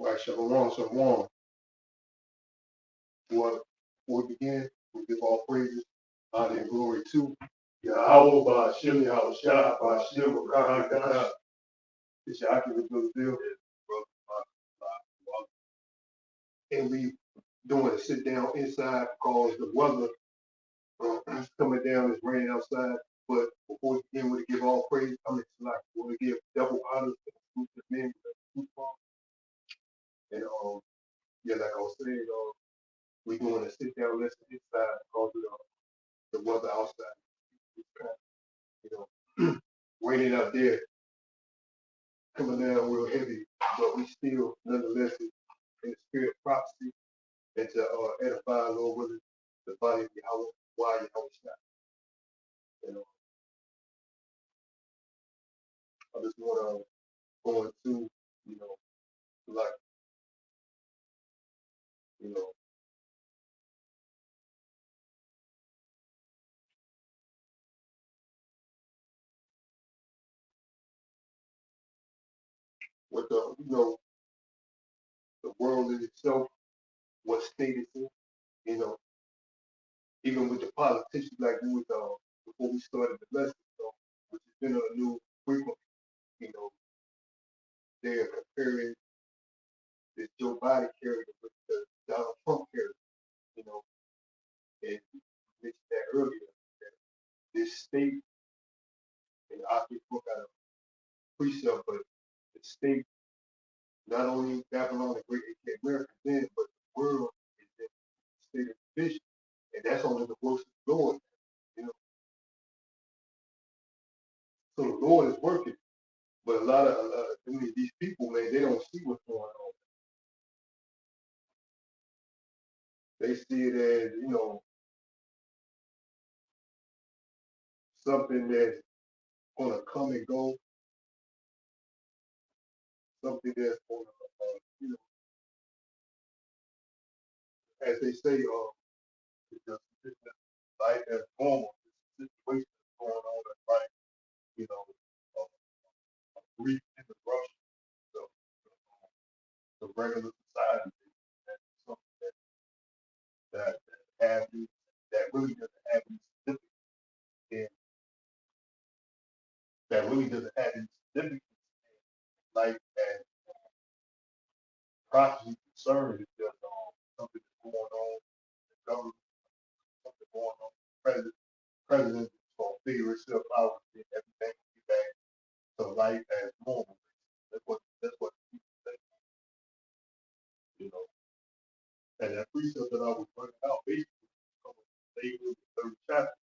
Right, Shalom, Shalom. What we begin, we give all praises, honor, and glory to Yahweh by Shimmy Shah by Shimmy Khan. It's your occupant Brother Bill. And we doing a sit down inside because the weather is coming down, it's raining outside. But before we begin, we give all praise. Like we want to give double honors to the men with the and yeah, like I was saying, we doing a sit down lesson inside because of the weather outside. It's kind of, raining out there, coming down real heavy, but we still, nonetheless, in the spirit of prophecy and to edify, Lord, with the body of Yahweh, why Yahweh Shai. You know, I just want to go into, you know, like, you know, what the world in itself, what state it's in, you know, even with the politicians, like we was, before we started the lesson, which has been a new frequency, you know, they're comparing this Joe Biden character with the Donald Trump character, you know, and mentioned that earlier, that this state, and I think book out a precept, but the state, not only Babylon the Great, America then, but the world is in a state of division. And that's only the works of the Lord, you know. So the Lord is working. But a lot of these people, man, they don't see what's going on. They see it as, you know, something that's gonna come and go, something that's gonna, you know, as they say, it's just life as normal. This situation that's going on that's like, you know, a brief interruption of the regular society. That's something that have any, that really doesn't have any significance in that really doesn't have any significance in life as prophecy concerned. It's just something that's going on in the government, something going on in the president is gonna figure itself out and everything will be back to life as normal. That's what people think, you know. And that precept that I was bringing out basically they the third chapter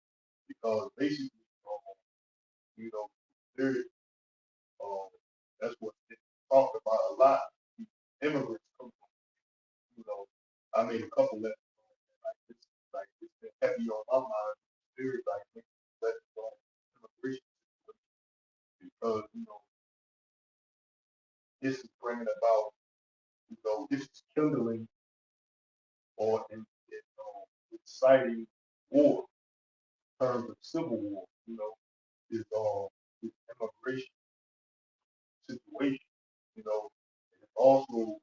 because basically you know there that's what they talked about a lot. Immigrants come from, you know, I made a couple lessons on it, like it's been heavy on my mind. Very like lessons on immigration because you know this is bringing about, you know, this is kindling or inciting war, in terms of civil war, you know, is this immigration situation, you know, and it's also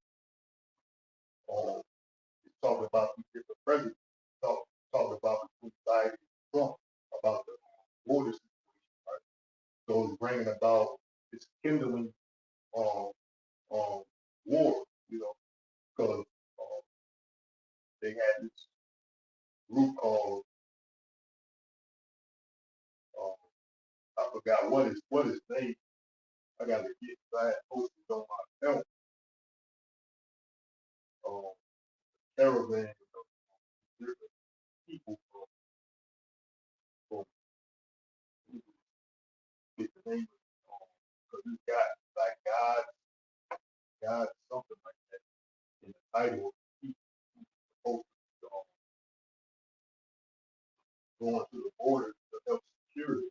it's talking about these different presidents, talking about between Biden and Trump about the border situation, right? So it's bringing about this kindling um, war, you know, because they had this group called um, I forgot what his name. I gotta get that posted on my account. Um, caravan of different people from get the name because it's got like God something like that in the title of the people supposed to be going to the border to help security.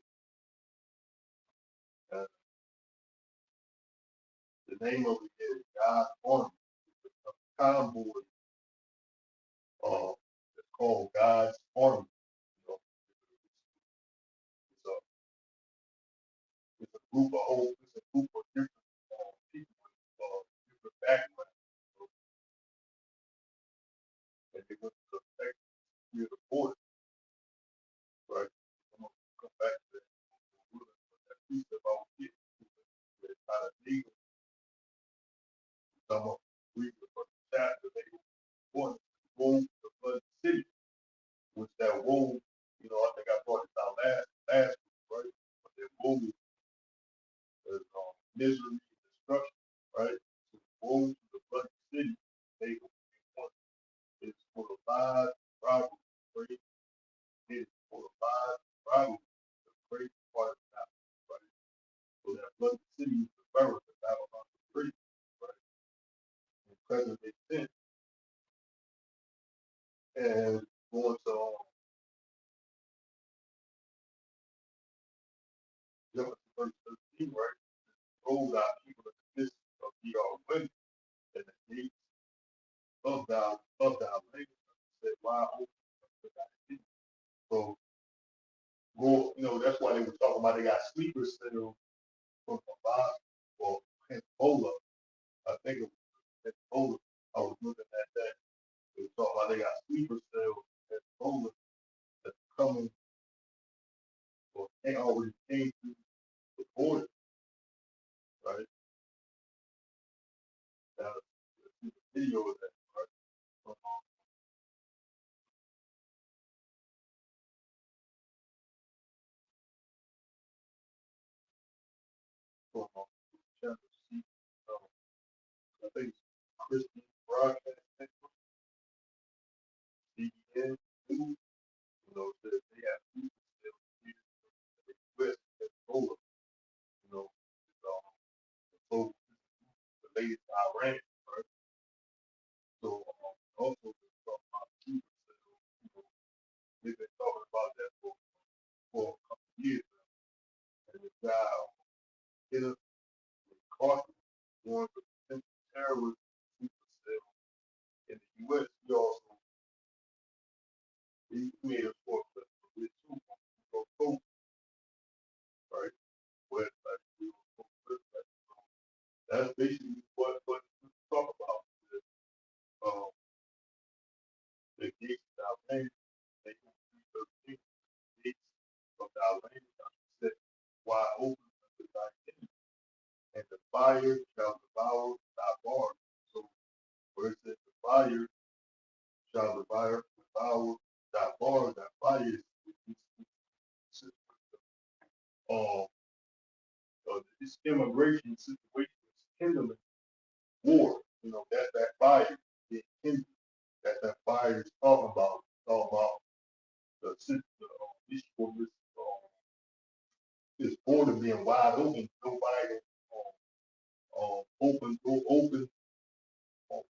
Uh, the name of it is God's Army. It's a convoy. Uh, it's called God's Army. You know, it's a it's a group of different people with different backgrounds. I'm gonna read the first chapter. They want to move the flood city, which that woe, I think I brought this out last week, right? But that woe is misery and destruction, right? So woe to the flood city, they want it's for the lies, robbery, right? It's for the lies, robbery, the great part of that, right? So that flood city is the borough of Babylon the Great, right? In present day tense, and going to Genesis verse 13, right? Roll out people in the midst of ye are women, and the gates of thy land said, why open unto thy feet? So go, that's why they were talking about they got sleeper cells from Hamas or Hezbollah. I think it was Hezbollah. I was looking at that. They were talking about they got sleeper cells Hezbollah that's coming or they already came through the border, right? Now, the video of that, right? From, channel C, I think it's Christian Broadcast Network, CBN News, said they have people still here in the U.S. and Angola, so the latest Iran, right? So also been talking about Cuba, they've been talking about that for a couple of years now. And this guy hit us with caution, warned of potential terrorist super cell in the U.S. He made a short clip of it too on Post, right? Website, that's basically what we talk about with the gates of our land. They can see the gates of our land are set wide open unto thy enemy, and the fire shall devour thy barn. So where it says the fire shall devour thy barn, that fire is uh, this immigration situation is kindling war. That's that fire being kindled. That fire is talking about. Talking about the issue of this border being wide open. Nobody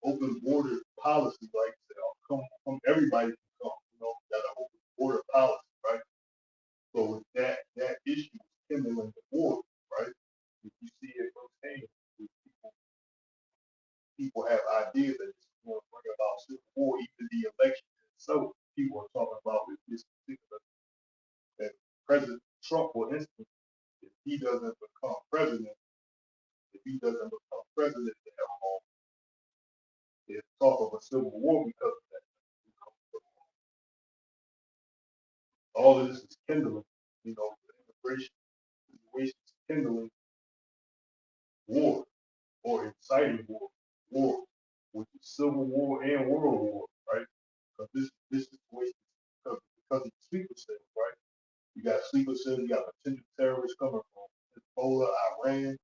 open border policy, like come everybody can come. Got an open border policy, right? So with that issue is kindling the war, right? If you see it firsthand, if people have ideas that it's going to bring about civil war, even the election itself. People are talking about this particular that President Trump, for instance, if he doesn't become president, there's talk of a civil war because of that. All of this is kindling, the immigration situation is kindling war or inciting war, which is civil war and world war, right? Because this situation, because of the sleeper cells, right? You got sleeper cells, you got potential terrorists coming from Hezbollah, Iran,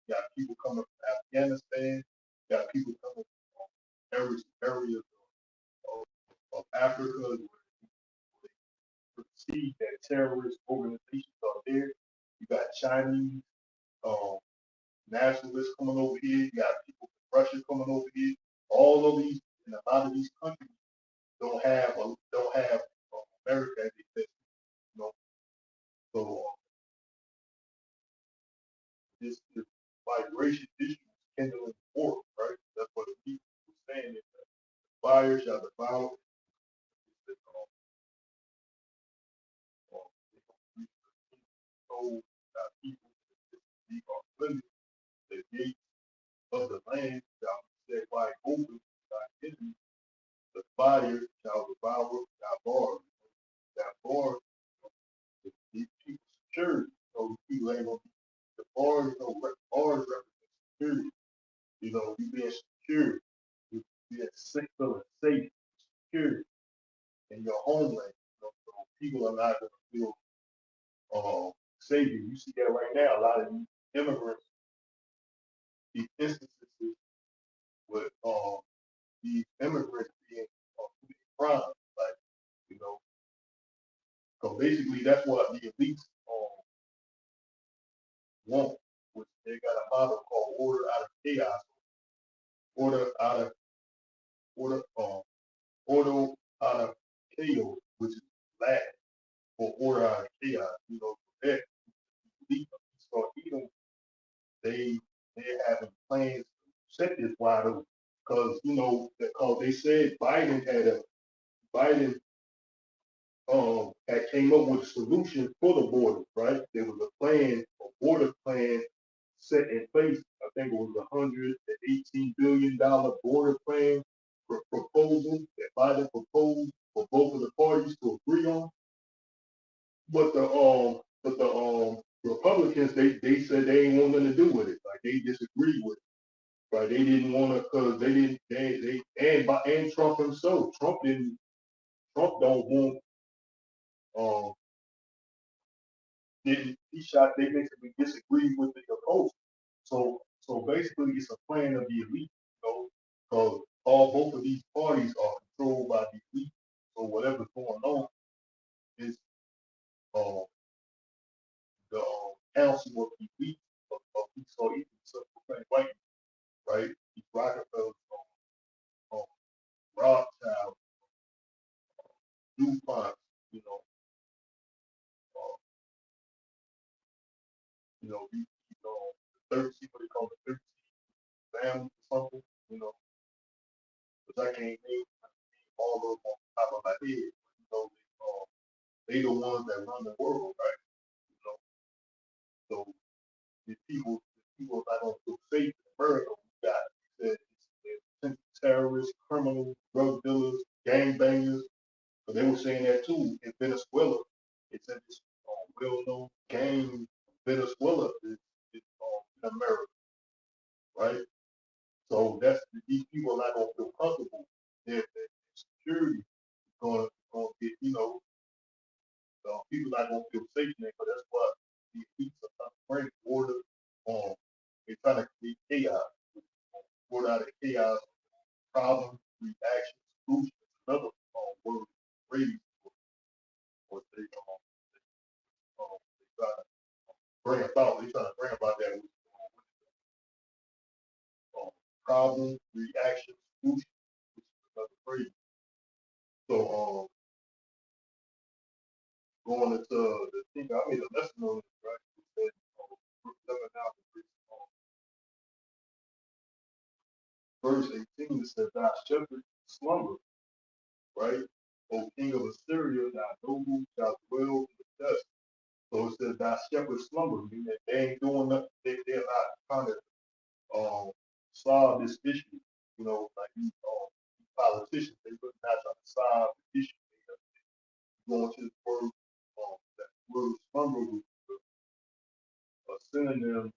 you got people coming from Afghanistan, you got people coming from areas of Africa where they perceive that terrorist organizations are there. You got Chinese um, nationalists coming over here. You got people from Russia coming over here. All of these, and a lot of these countries don't have America as a best, you know. So this migration issue is kindling war, right? That's what the people were saying. Is that fire shall devour. So that people be are living the gates of the land shall be set wide open thy enemy. The fire shall devour thy bars. That bar is these people security. So people ain't gonna be the bars, bars represent security. You being secure, you being safe, feeling safe, secure in your homeland. So people are not going to feel safe. You see that right now. A lot of these immigrants, these instances with these immigrants being committing crimes, like you know. So basically, that's what the elites want. Which they got a motto called "Order out of chaos." Order out of order. Order out of chaos, which is Latin for order out of chaos. That elite start eating, they they're having plans to set this wide open because because they said Biden had came up with a solution for the border, right? There was a border plan set in place. I think it was $118 billion border plan proposal that Biden proposed for both of the parties to agree on. But the Republicans they said they ain't want nothing to do with it. Like they disagreed with it. Right? They didn't want to because they didn't and Trump himself. Trump don't want didn't he shot they basically disagreed with the proposal. So basically it's a plan of the elite, because all both of these parties are controlled by the elite. So whatever's going on is uh, the council of the elite of these so even self-proclaimed white, right? These Rockefellers, um, Rothschild, DuPont, you know, uh, the 13, what they call the 13 family or something, because I can't name all of them on top of my head. They the ones that run the world, right? You know, so the people are not gonna feel safe in America. We got terrorists, criminals, drug dealers, gang bangers. But they were saying that too in Venezuela. It's in this well-known gang. Venezuela is in America, right? So these people are not gonna feel comfortable. Their security is gonna get people not gonna feel safe in there. Because that's what the elites are trying to bring order. They're trying to create chaos. Order out of chaos, problem, reaction, solution. Another word, rating, what they try to bring about. They try to bring about that problem, reaction, solution, which is another phrase. So going into the thing, I made a lesson on it, right? It said, verse 18, it said, "Thy shepherd slumber, right? O king of Assyria, thy noble shall dwell in the dust." So it says, "Thy shepherd slumber," meaning that they ain't doing nothing, they're not trying to solve this issue. Like these politicians, they really not trying to solve the issue. They going to the word, that word slumber was a synonym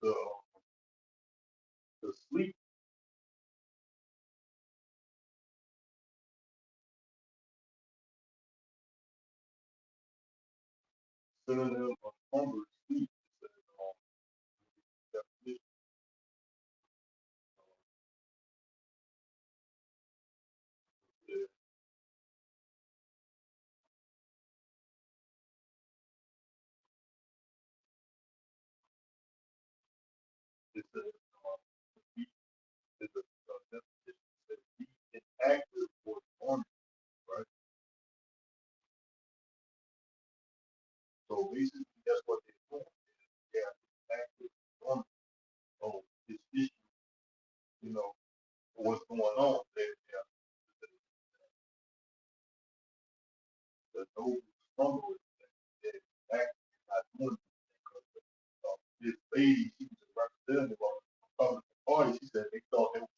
to, sleep. Synonym of slumber, sleep. Definition. Yeah, it's a, it's a definition that be inactive or dormant, right? So basically, that's what they're doing. They are inactive, dormant. So this issue, you know, what's going on, the noble struggle is that they're actually not doing anything because this lady, she was a representative of the Republican Party. She said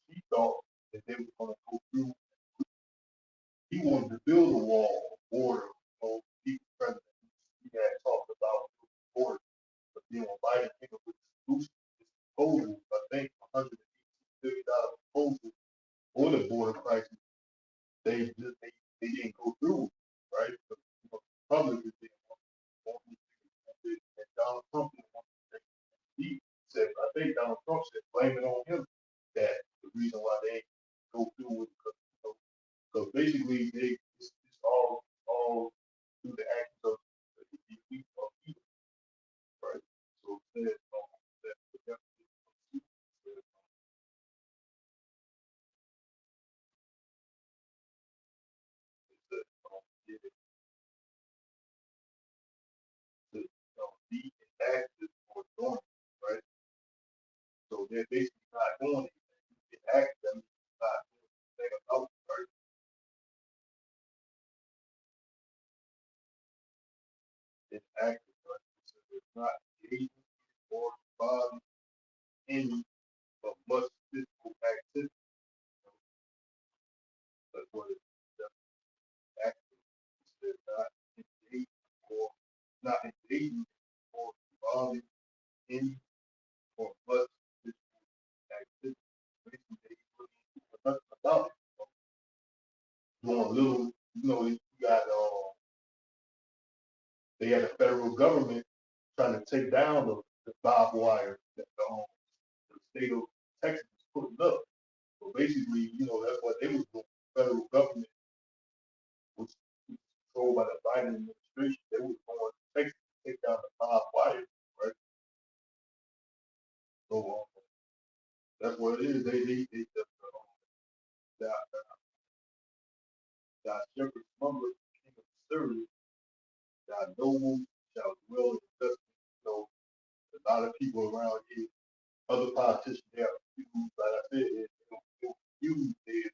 she thought that they were going to go through. He wanted to build a wall, a border. He was president. He had talked about the border, but then when Biden came up with the solution, this proposal, I think Donald Trump said, blame it on him. That the reason why they ain't go through with it, because basically it's all through the actions of the elite of people, right? So it says that the yeah, to be active or doing it, right? So they're basically not doing it. They act them not doing anything about it, right? It's active, right? So they're not engaging or involved in any of much physical activity. But what is active is they're not engaging or not engaging or involved in any or much physical activity. Basically, they really do nothing about it. Doing little, you got they had the federal government trying to take down the barbed wire that the state of Texas was putting up. So basically, that's what they was doing. The federal government was controlled by the Biden administration. They was going to Texas to take down the barbed wire, right? So that's what it is. They just that shepherd slumber, king of Syria, that noble shall dwell in the dust. So a lot of people around here, other politicians, they are confused. Like I said, they're confused. The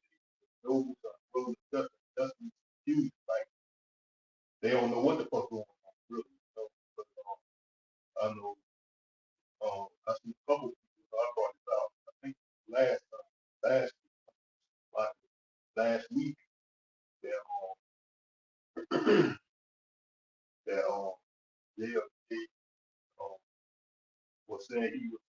nobles are dwelling in the dust. Dust is confused. Like they don't know what the fuck going on, really. But, I know, I see a couple of people. I brought this out. I think last last like last week, that that they um, was saying he was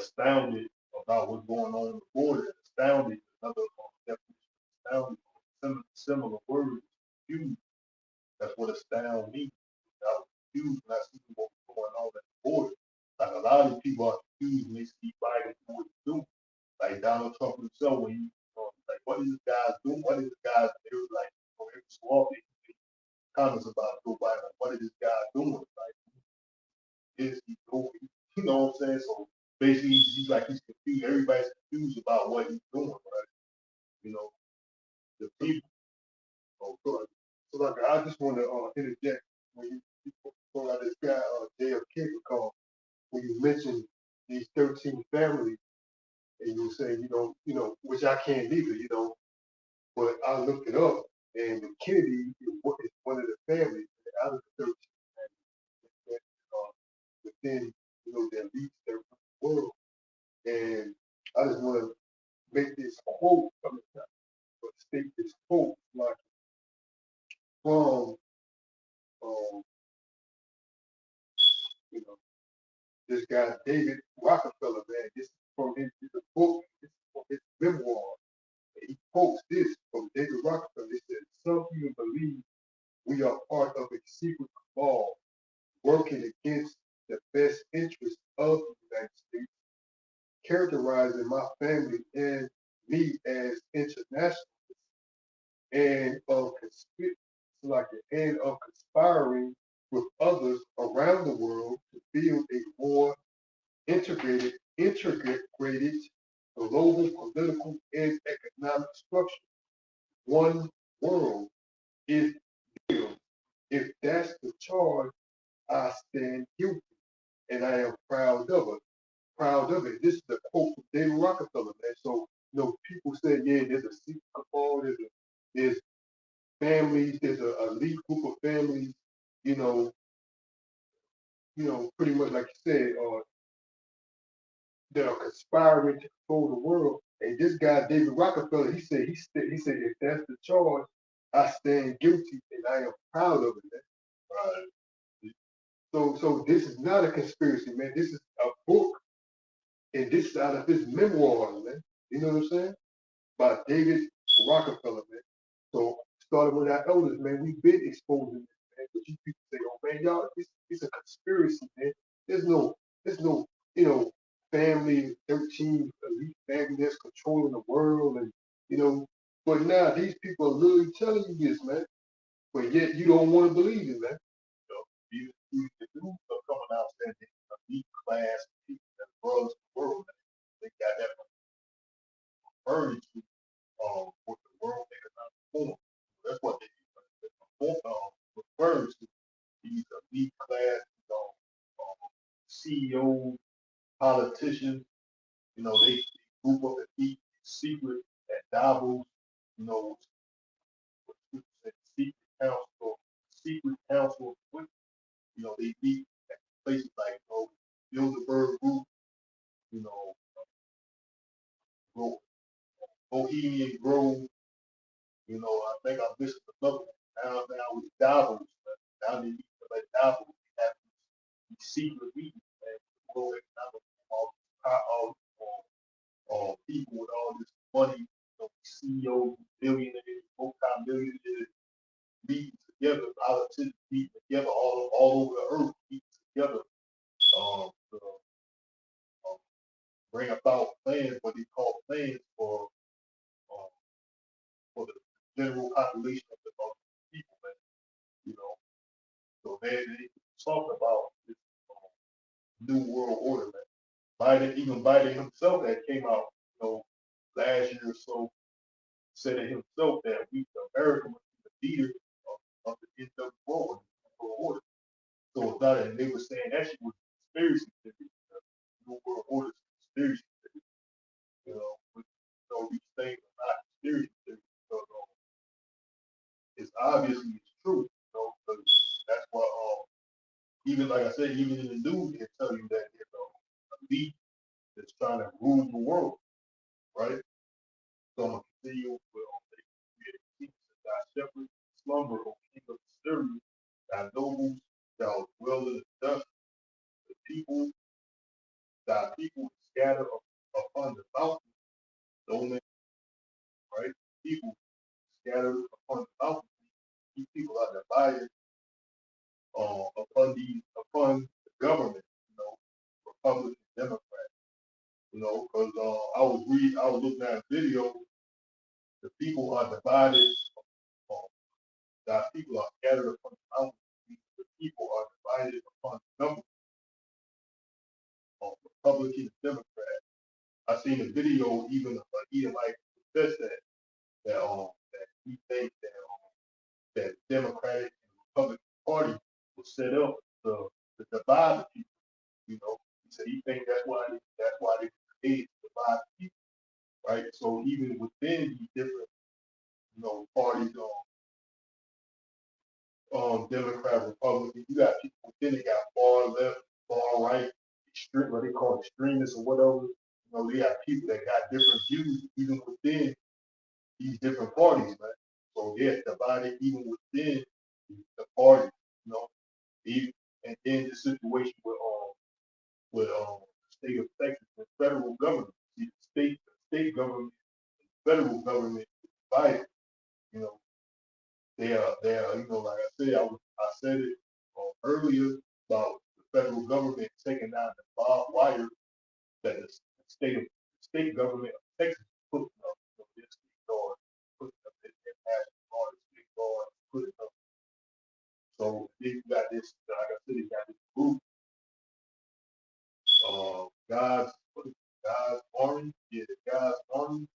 astounded about what's going on the border. Astounded, another definition of astounded, similar words, confused. That's what astound means. I was confused when I see what was going on at the border. Like a lot of people are confused when they see Biden do what he's doing. Like Donald Trump himself, when like, what is this guy doing? What is this guy? They were like, every so often, comments about Joe Biden. Like, what is this guy doing? Like, is he doing? You know what I'm saying? So basically, he's like he's confused. Everybody's confused about what he's doing, right? You know, the people. Oh, good. So like, I just want to interject when you throw out this guy JFK because when you mentioned these 13 families and you say which I can't either, but I looked it up and the Kennedy is one of the families out of the 13 families within that leads their world. And I just want to make this quote but state this quote like from um, you know this guy David Rockefeller, man. This is from his book. This is from his memoir. And he quotes this from David Rockefeller. He said, "Some people believe we are part of a secret cabal working against the best interest of the United States, characterizing my family and me as internationalists and of conspiring with others around the world to build a more integrated global political and economic structure. One world, if if that's the charge, I stand guilty, and I am proud of it. Proud of it. This is a quote from David Rockefeller, man. So people say, yeah, there's a secret cabal, there's families, there's a elite group of families, you know, pretty much like you said, that are conspiring to control the world. And this guy, David Rockefeller, he said, if that's the charge, I stand guilty and I am proud of it, man. Right. So this is not a conspiracy, man. This is a book, and this is out of his memoirs, man. You know what I'm saying? By David Rockefeller, man. So starting with our elders, man, we've been exposing this, man. But you people say, oh man, y'all, it's a conspiracy, man. There's no there's no, family, 13 elite family that's controlling the world, and you know. But now these people are literally telling you this, man. But yet you don't want to believe it, man. The news are coming out saying the elite class people that runs the world, man. They got that furniture with the World Economic Forum. That's what they refers to these elite class, CEOs, politicians. They group up and meet in secret at Davos. You know, secret council, secret council. They meet at places like Bilderberg Group. You know, Bohemian Grove. I think I missed another one. Now with Davos. Now they meet at Davos. They have these secret meetings, man. World Economic people with all this money, CEOs, billionaires, multi-millionaires, meeting together, politicians meeting together all over the earth, meeting together to bring about plans, what they call plans um, for the general population of the people, man. You know, so they talk about this new world order, man. Even Biden himself that came out, last year or so, said it himself that America was the leader of the NWO, World Order. So it's not, and they were saying that she was a conspiracy theory, New World Order conspiracy theory. But, these things are not conspiracy theories because it's obviously it's true. Because that's why, even like I said, even in the news, they tell you that a elite is trying to rule the world, right? So I'm gonna continue with they created kings and thy shepherd slumber, O king of Syria, thy nobles shall dwell in the dust, the people, thy people scatter upon the mountains, no man, right? People scattered upon the mountains. These people are divided upon the government, Republican, Democrat, because I was looking at a video, the people are divided, uh, that people are scattered upon the mountains, the people are divided upon the government, Republican, Democrat. I seen a video even of Edomite says that he thinks that Democratic and Republican Party was set up to divide the people. He said he thinks that's why they created to divide the people, right? So even within these different parties, Democrat, Republican, you got people within it got far left, far right, extreme, what they call extremists or whatever. They got people that got different views even within these different parties, man. So yeah, divided even within the party, you know, even, and then the situation with the state of Texas, the federal government, the state government, federal government is divided. You know, they are, like I said, I said it earlier about the federal government taking down the barbed wire that the state government of Texas put up, this state guard, putting up this national guard, state guard, putting up. So then you got this, like I said, you got this group, God's army, yeah, God's army,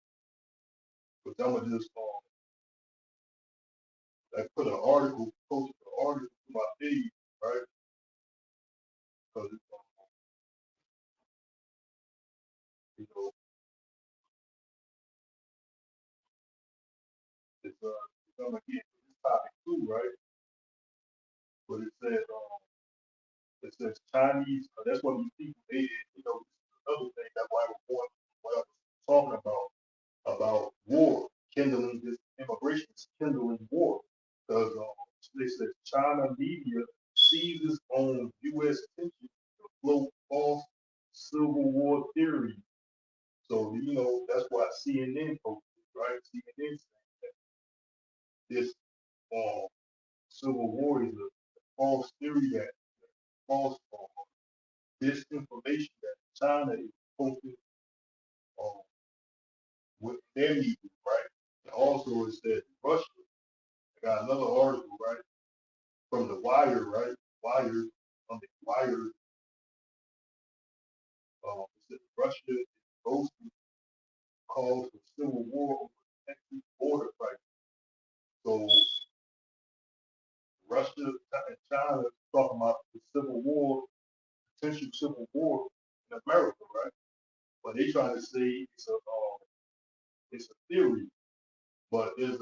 but I'm gonna just like put an article, posted an article to my page, right? Because know, it's gonna get to this topic too, right? But it says Chinese. That's what these people they, another thing. That's why I was what I was talking about war, kindling this immigration, kindling war, because they said China media seizes on U.S. attention to float false Civil War theory. So that's why CNN posted, right? CNN saying that this um, Civil War is a false theory that false disinformation that China is posting um, with their media, right? And also, it said Russia. I got another article, right, from the Wire, right? Wire, from the Wire, it said Russia is hosting calls for civil war over Texas border fight. So Russia and China talking about the civil war, potential civil war in America, right? But they trying to say it's a theory. But there's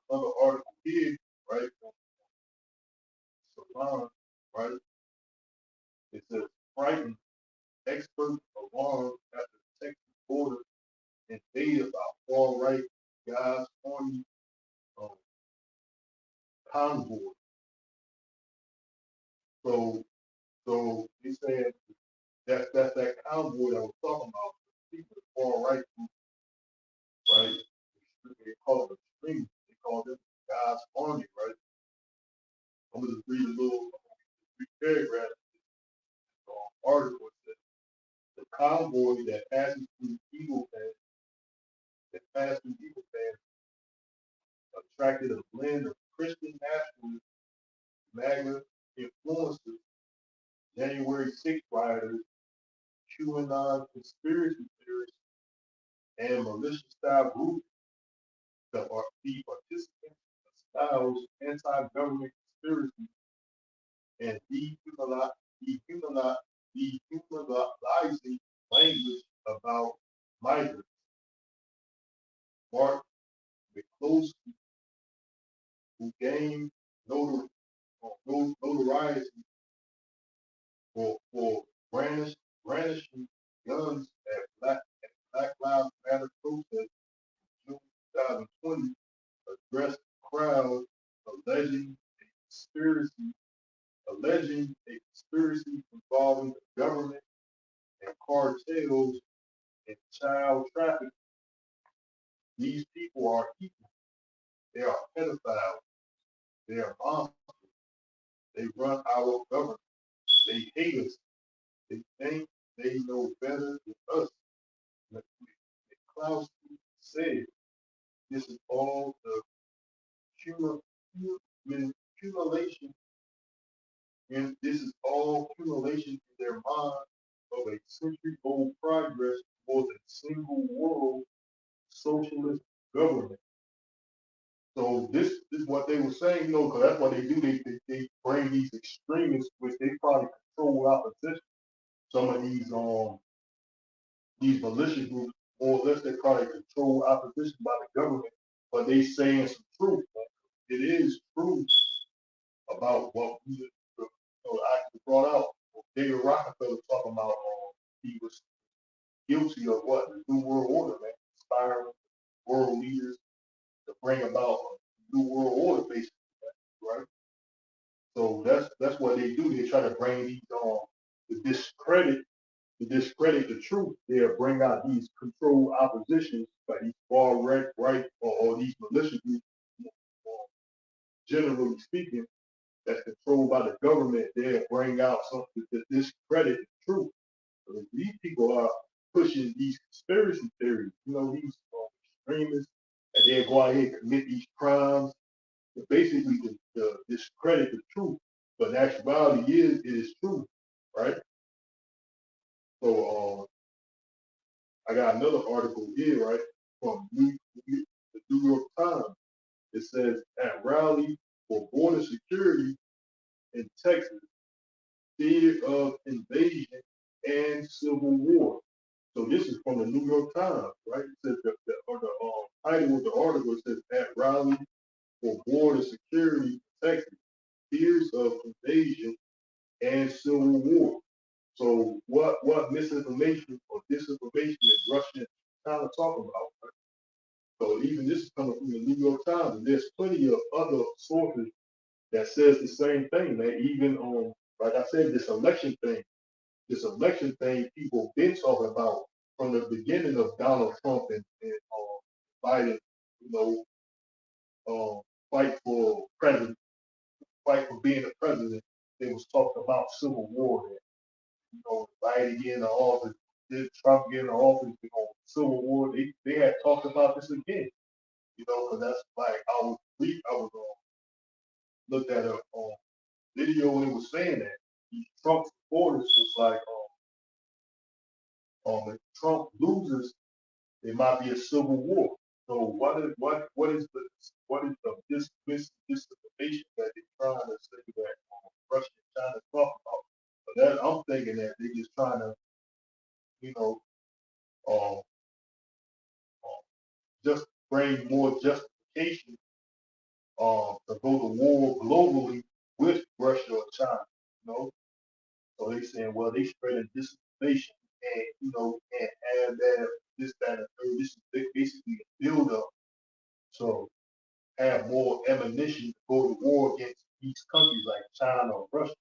another article here, right, from Salon, right? It says frightened experts alarmed after Texas border invaded by far right guys army um, convoy. So so he said that's that convoy that was talking about people far right group, right? They call it extreme. They call them God's army, right? I'm gonna just read a little paragraph article. It says the convoy that passes through Eagle Pass, that passed through Eagle Pass, attracted a blend of Christian nationalist MAGA influences, January 6 rioters, QAnon conspiracy theorists, and militia-style groups that are the participants espouse anti-government conspiracy and dehumanizing language about migrants. Mark McCloskey, who gained notoriety for brandishing guns at Black Lives Matter protests in June 2020, addressed crowds alleging a conspiracy involving the government and cartels in child trafficking. These people are evil. They are pedophiles. They are monsters. They run our government. They hate us. They think they know better than us. McCloskey said this is all the accumulation, and this is all accumulation in their mind of a century-old progress towards a single world socialist government. So this is what they were saying, because that's what they do. They bring these extremists, which they probably control opposition. Some of these militia groups, more or less, they probably control opposition by the government, but they saying some truth. It is true about what we actually brought out. David Rockefeller talking about he was guilty of what? The New World Order, man, inspiring world leaders to bring about a New World Order, basically, right? So that's what they do. They try to bring these to discredit the truth. They'll bring out these controlled oppositions, like these far right or these militia groups, generally speaking, that's controlled by the government. They'll bring out something to discredit the truth. So these people are pushing these conspiracy theories, these extremists, and they'll go out here and commit these crimes, basically to discredit the truth. But the actuality is, it is true, right? So I got another article here, right, from the New York Times. It says at rally for border security in Texas, fear of invasion and civil war. So this is from the New York Times, right? It says the title of the article says at rally for border security in Texas, fears of invasion and civil war. So what misinformation or disinformation is Russia trying to talk about? Right? So even this is coming from the New York Times, and there's plenty of other sources that says the same thing. That even on, like I said, this election thing, people been talking about from the beginning of Donald Trump and Biden, you know, fight for president, fight for being a president. They was talking about civil war there. Biden getting in the office, did Trump get in the office, Civil War, they had talked about this again, because that's like I was looked at a video and it was saying that these Trump supporters was like, if Trump loses, it might be a civil war. So what is the disinformation that they're trying to say that Russia and China talk about? But that I'm thinking that they're just trying to, you know, um, just bring more justification to go to war globally with Russia or China. You know, so they saying, well, they spreading disinformation and and have that this that and the third. This is basically a build up. So have more ammunition to go to war against these countries like China or Russia.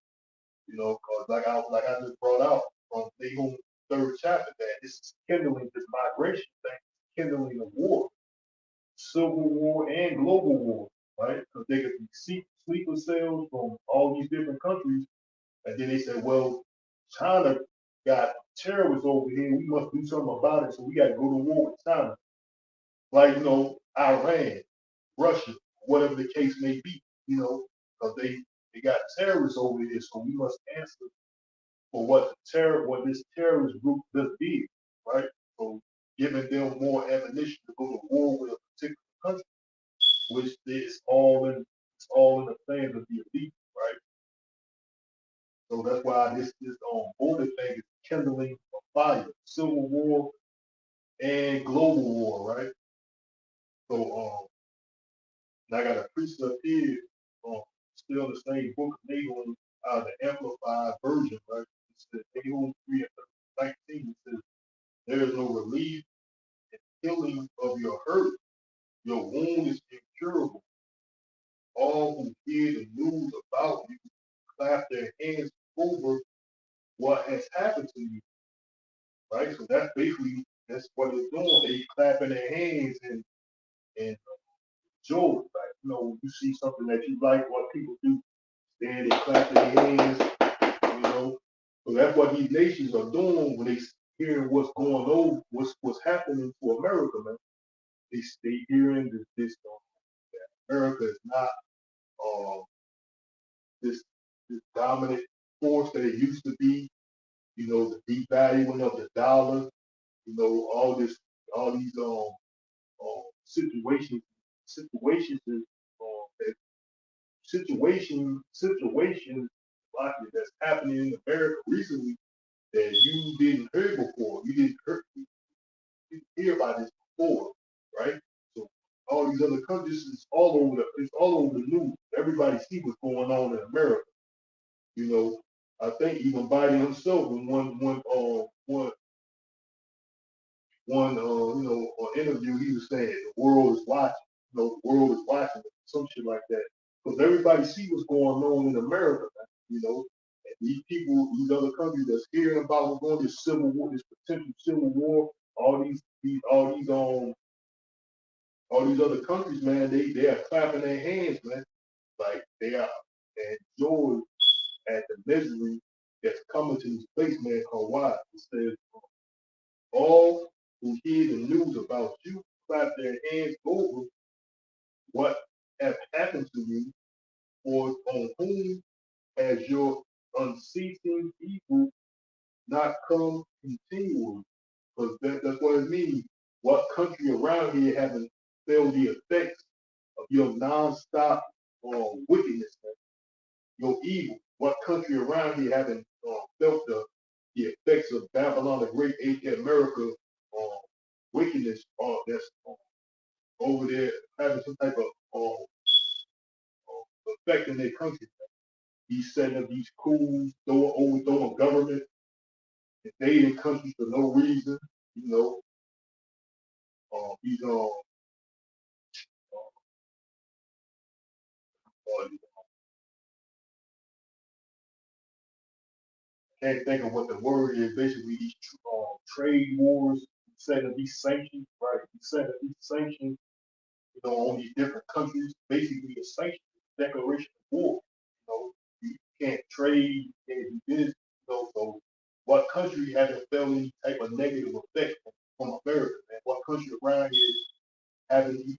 Because like I just brought out from Nahum third chapter that this is kindling this migration thing, kindling a war, civil war and global war, right? Because they could be sleeper cells from all these different countries, and then they said, well, China got terrorists over here. We must do something about it, so we got to go to war with China, like Iran, Russia, whatever the case may be, because they got terrorists over here, so we must answer for what this terrorist group just did, right? So giving them more ammunition to go to war with a particular country, which is all in the plans of the elite, right? So that's why this border thing is kindling a fire, civil war and global war, right? So and I got a precept here, still the same book of Nahum, the amplified version, right? It says Nahum 3 and 19, it says, there is no relief and healing of your hurt. Your wound is incurable. All who hear the news about you clap their hands over what has happened to you, right? So that's what they're doing. They clapping their hands and joy. Like, when you see something that you like, what people do, then they clap their hands, you know. So that's what these nations are doing when they hearing what's going on, what's happening to America, man. They hearing this that America is not um this dominant force that it used to be, the devaluing of the dollar, all these situations situations that situations like that's happening in America recently that you didn't hear before. You didn't hear about this before, right? So all these other countries is all over the news. Everybody see what's going on in America. You know, I think even Biden himself in one interview he was saying the world is watching. The world is watching, some shit like that. Because everybody see what's going on in America, man, And these people, these other countries that's hearing about what's going on, this civil war, this potential civil war, all these other countries, man, they are clapping their hands, man. Like they are enjoying at the misery that's coming to this place, man, called why. It says, all who hear the news about you clap their hands over what have happened to you, or on whom has your unceasing evil not come continually. Because that's what it means. What country around here haven't felt the effects of your nonstop wickedness, man, your evil? What country around here haven't felt the effects of Babylon the Great, aka America, wickedness that's over there having some type of effect in their country? He's setting up these coups, overthrowing government, invading countries for no reason. You know, he's can't think of what the word is. Basically, these trade wars, setting up these sanctions, right? He's setting up these sanctions, on these different countries. Basically, a sanction declaration of war. You can't trade, you can't do this, So country hasn't felt any type of negative effect from America, man? What country around here haven't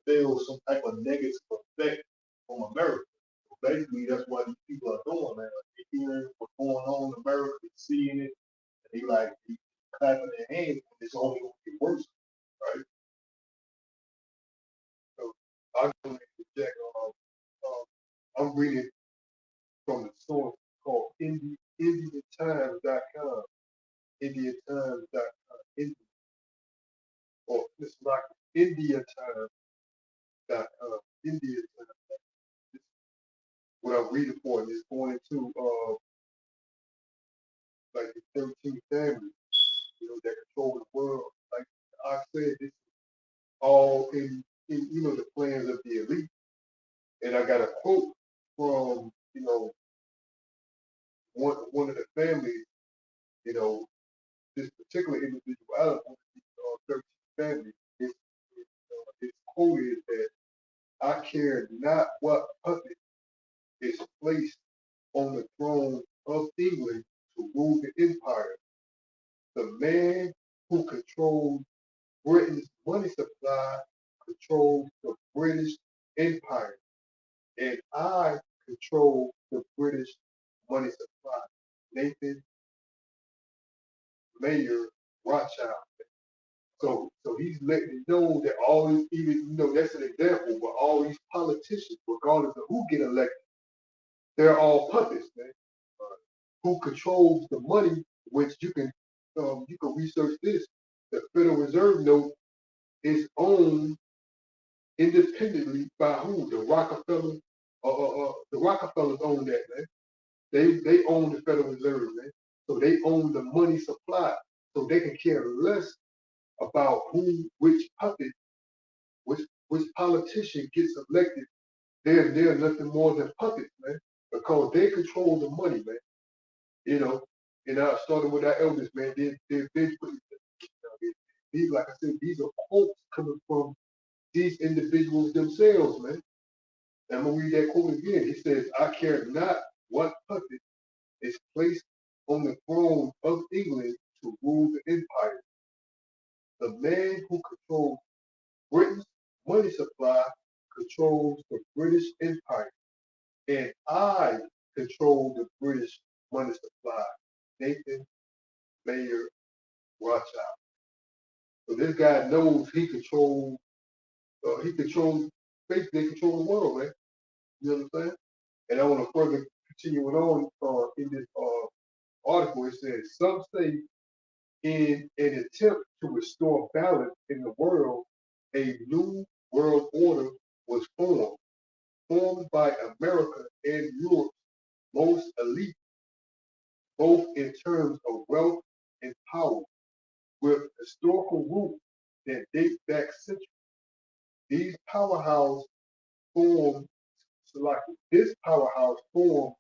felt some type of negative effect from America? So basically, that's what these people are doing, man. Like, they hearing what's going on in America, they seeing it, and they like they clapping their hands, and it's only going to get worse, right? So I just want to check on. I'm reading from the source called IndiaTimes.com. IndiaTimes.com. Or it's like IndiaTimes.com. India Times. What I'm reading for is going into like the 13 families, that control the world. Like I said, it's all in the plans of the elite. And I got a quote from, one of the families, you know, this particular individual out of one of these 13 families. His quote is that I care not what puppet is placed on the throne of England to rule the empire. The man who controls Britain's money supply controls the British Empire, and I control the British money supply. Nathan Mayer Rothschild. So he's letting you know that all these, even that's an example, but all these politicians, regardless of who get elected, they're all puppets, man. Who controls the money, which you can research this. The Federal Reserve note is owned independently by who? The Rockefeller. The Rockefellers own that, man. They own the Federal Reserve, man. So they own the money supply. So they can care less about which puppet, which politician gets elected. They're nothing more than puppets, man, because they control the money, man. You know, and I started with our elders, man. They've been putting these, like I said, these are quotes coming from these individuals themselves, man. And I'm gonna read that quote again. He says, "I care not what puppet is placed on the throne of England to rule the empire. The man who controls Britain's money supply controls the British Empire, and I control the British money supply." Nathan Mayer Rothschild. So this guy knows he controls basically they control the world, man. You know what I'm saying? And I want to further continue it on in this article. It says some say in an attempt to restore balance in the world, a new world order was formed by America and Europe's most elite, both in terms of wealth and power, with historical roots that date back centuries. These powerhouse formed, this powerhouse formed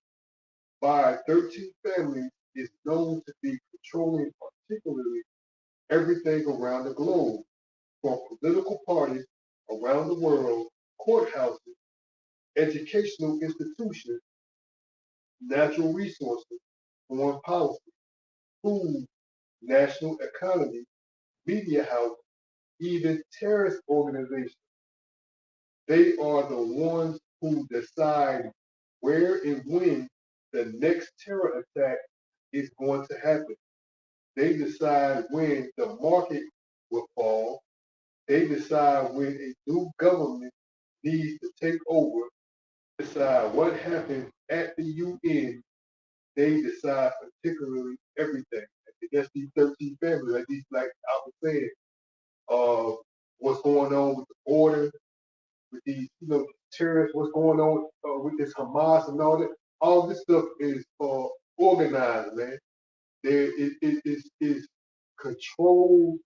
by 13 families is known to be controlling particularly everything around the globe, from political parties around the world, courthouses, educational institutions, natural resources, foreign policy, food, national economy, media house, even terrorist organizations. They are the ones who decide where and when the next terror attack is going to happen. They decide when the market will fall. They decide when a new government needs to take over. Decide what happens at the UN. They decide particularly everything. I guess these 13 families, like I was saying, what's going on with the border, with these, terrorists, what's going on with this Hamas and all that. All this stuff is organized, man. There is control.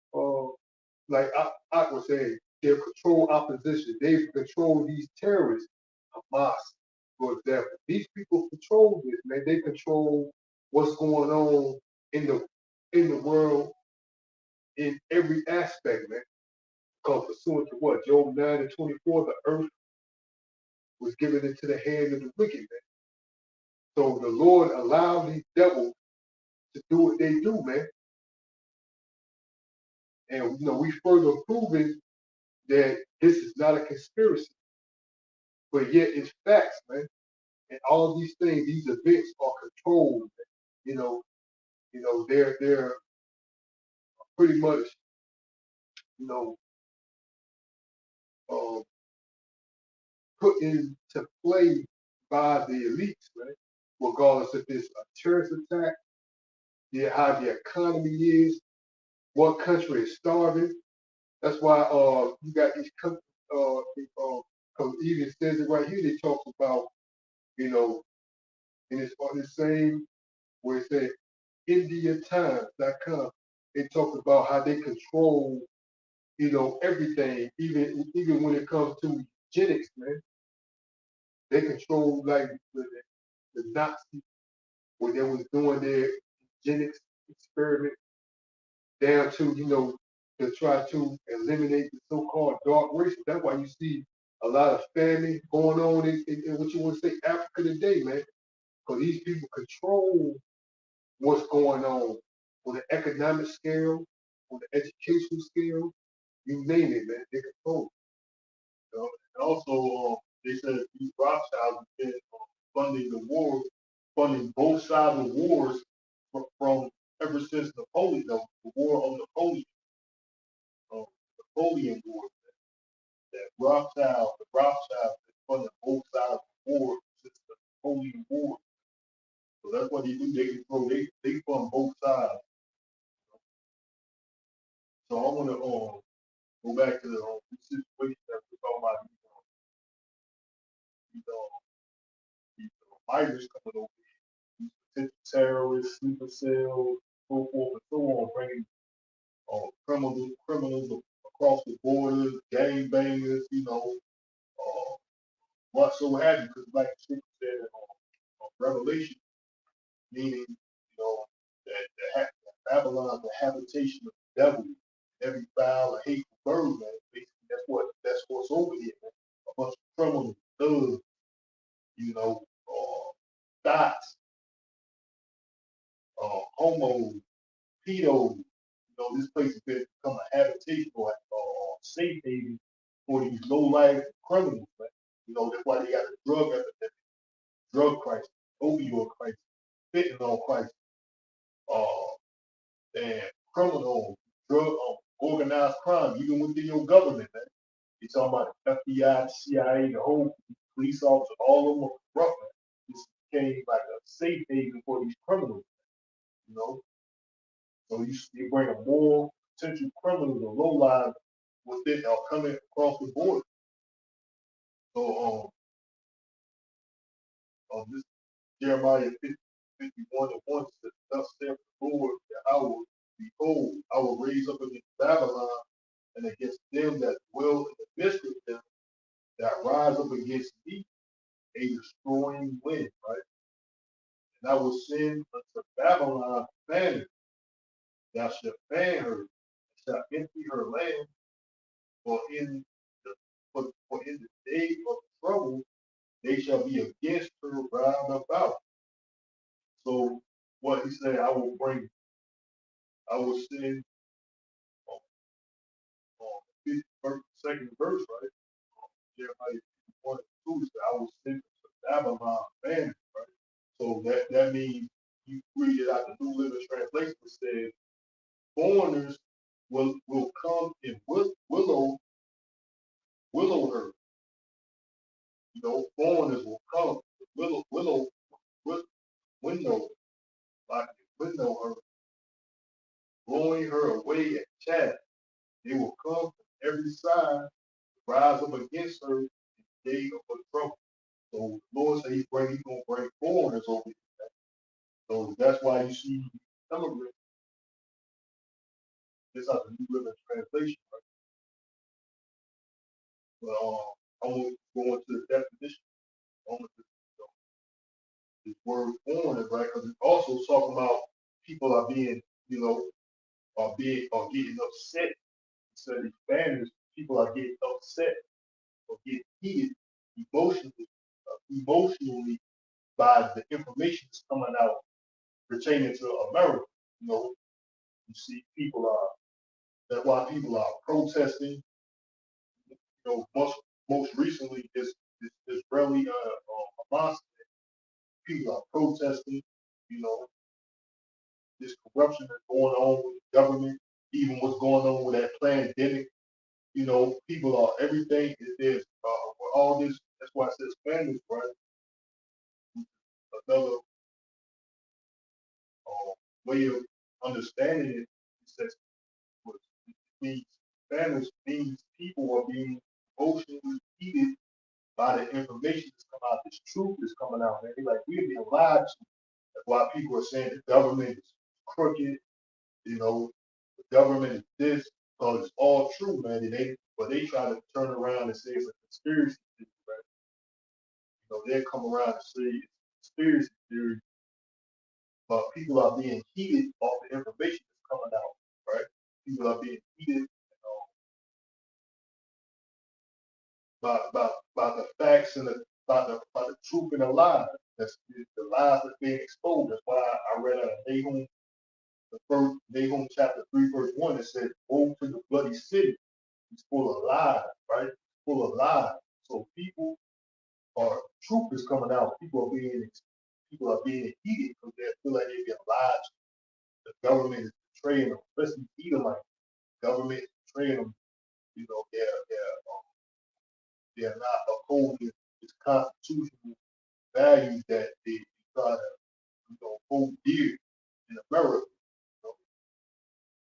Like I was saying, they're control opposition. They control these terrorists, Hamas, for example. These people control this, man. They control what's going on in the world in every aspect, man. Because pursuant to what? Job 9:24, the earth was given into the hand of the wicked, man. So the Lord allowed these devils to do what they do, man. And we further proven that this is not a conspiracy, but yet it's facts, man. And all these things, these events are controlled. Man. You know, they're pretty much, you know, uh, put into play by the elites, right? Regardless if it's a terrorist attack, how the economy is, what country is starving. That's why you got these countries. Even says it right here. They talk about you know, and it's on the same where it said IndiaTimes.com. They talk about how they control everything, even when it comes to eugenics, man. They control like the Nazis when they was doing their eugenics experiment down to, to try to eliminate the so-called dark races. That's why you see a lot of famine going on in what you want to say Africa today, man. Because these people control what's going on the economic scale, on the educational scale, you name it, man. They control it. And also, they said these Rothschilds have been funding the war, funding both sides of wars from ever since Napoleon, the War of Napoleon, Napoleon War. That the Rothschilds have funded both sides of the war since the Napoleon War. So that's what they do. They control. They fund both sides. So I want to go back to the situation that we're talking about. These, migrants coming over here, these potential terrorists, sleeper cells, so forth and so on, bringing criminals across the border, gang bangers, whatsoever have you. Because like the scripture said on Revelation, meaning, that Babylon, the habitation of the devil, every foul and hateful bird, man. Basically, that's what's over here, man. A bunch of criminals, thugs, dots, homos, pedos. This place has become a habitation or safe haven for these low life criminals, man. That's why they got a drug epidemic, drug crisis, opioid crisis, fentanyl crisis, uh, and criminal, drug, organized crime, even within your government, man. You're talking about the FBI, the CIA, the whole police officer, all of them are corrupt, man. This became like a safe haven for these criminals, you know. So you bring a more potential criminals or low lives within coming across the border. So this Jeremiah 51 and 1 says, thus saith the Lord, that I will behold, I will raise up against Babylon and against them that dwell in the midst of them that rise up against thee a destroying wind, right? And I will send unto Babylon famine, thou shalt fan her, and shalt empty her land, for in for in the day of trouble they shall be against her round about. So what he said, I will send on second verse, right? Jeremiah 1 and 2 said, I will send to Babylon famine, right? So that means you read it out the New Living Translation, it says foreigners will come and willow her. Foreigners will come, window, like window her, blowing her away at chaff. They will come from every side, rise up against her in the day of her trouble. So the Lord said he's gonna bring foreigners over here. So that's why you see immigrants. This is the New Living Translation, right? But I want to go into the definition. I want to, this word foreigners, right? Because it's also talking about people are being, are getting upset. So these banners, people are getting upset or getting heated emotionally, emotionally by the information that's coming out pertaining to America. You know, you see people are that's why people are protesting. You know, most recently this Israeli Hamas people are protesting. You know, this corruption that's going on with the government, even what's going on with that pandemic. You know, people are everything is there's with all this. That's why it says families, right? Another way of understanding it, it says what it means families means people are being emotionally heated by the information that's come out. This truth is coming out, man. They like we're being lied to. That's why people are saying the government is crooked. You know, the government is this. So it's all true, man. And they try to turn around and say it's a conspiracy theory, right? You know, they come around and say it's a conspiracy theory, but people are being heated off the information that's coming out, right? People are being heated by the facts and by the truth and the lies. That's the lies that's being exposed. That's why I read out of Nahum, the first Nahum chapter 3 verse 1. It said, "Woe to the bloody city. It's full of lies, right? Full of lies." So people are truth is coming out. People are being heated because they feel like they're being lied to. The government is betraying them, especially Edomite. Government is betraying them. You know, they're not upholding its constitutional values that they try to, hold dear in America. You know?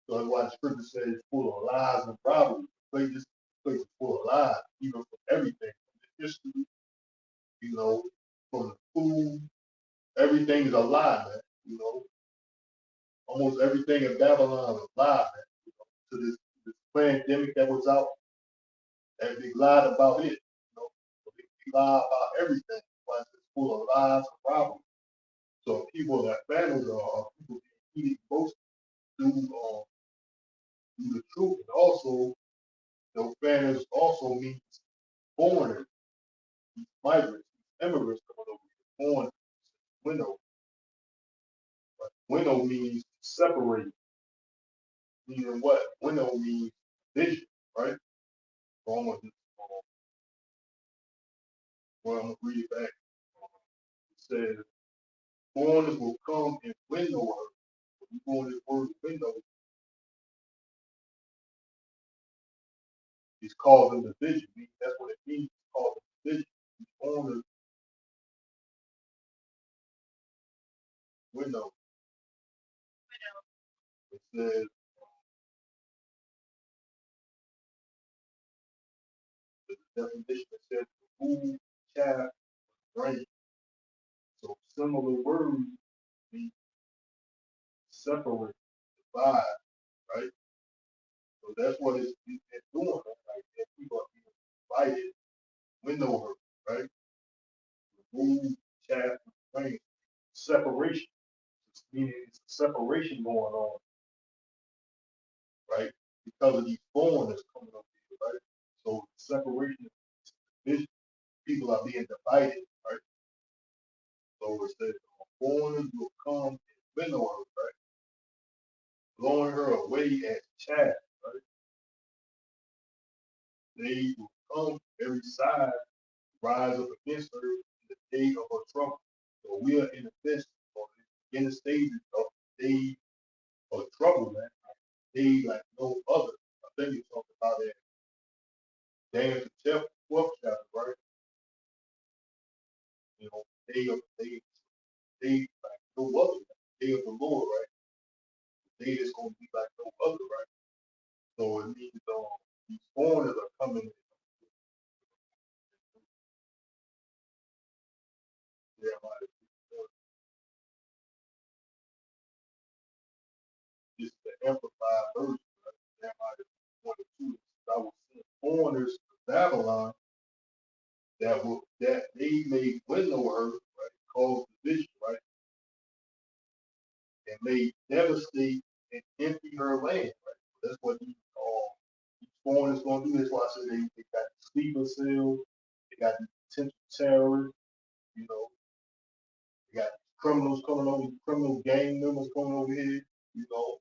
So that's why the scripture says it's full of lies and robbery. This place is full of lies, even from everything, from the history, you know, from the food, everything is a lie, man. You know, almost everything in Babylon is a lie, man. You know, to this pandemic that was out, and they lied about it. You know, they lie about everything. Why it's full of lies and robbery. So people that families are people being heated most through the truth, and also families also means foreigners, migrants, immigrants coming over here. Foreigners, window, but window means separate. Meaning what? Window means vision, right? So I'm gonna just, well, I'm gonna read it back. It says, "Foreigners will come and winnow her." When you go on this word window, it's causing division. That's what it means. It's causing division. Foreigners window. It says the definition it says remove, chaff, rain. So similar words mean separate, divide, right? So that's what it's doing. Like that people are being divided, window her, right? Remove, chaff, rain. Separation, meaning it's a separation going on, right? Because of these foreigners coming up here, right? So separation, division, people are being divided, right? So it says foreigners will come and winnow her, right? Blowing her away as chaff, right? They will come every side, rise up against her in the day of her trouble. So we are in the midst or in the stages of the day of trouble, man. Day like no other. I think you talked about that Daniel the 12th chapter, right? You know, day like no other, day of the Lord, right? The day that's gonna be like no other, right? So it means these foreigners are coming. Jeremiah, this is the amplified version, right? Jeremiah 22. I will send foreigners to Babylon that they may winnow her, right? Cause division, right? And may devastate and empty her land, right? That's what these foreigners gonna do. That's why I said they got sleeper cells, they got these potential terrorists, you know, they got criminals coming over, criminal gang members coming over here. You know,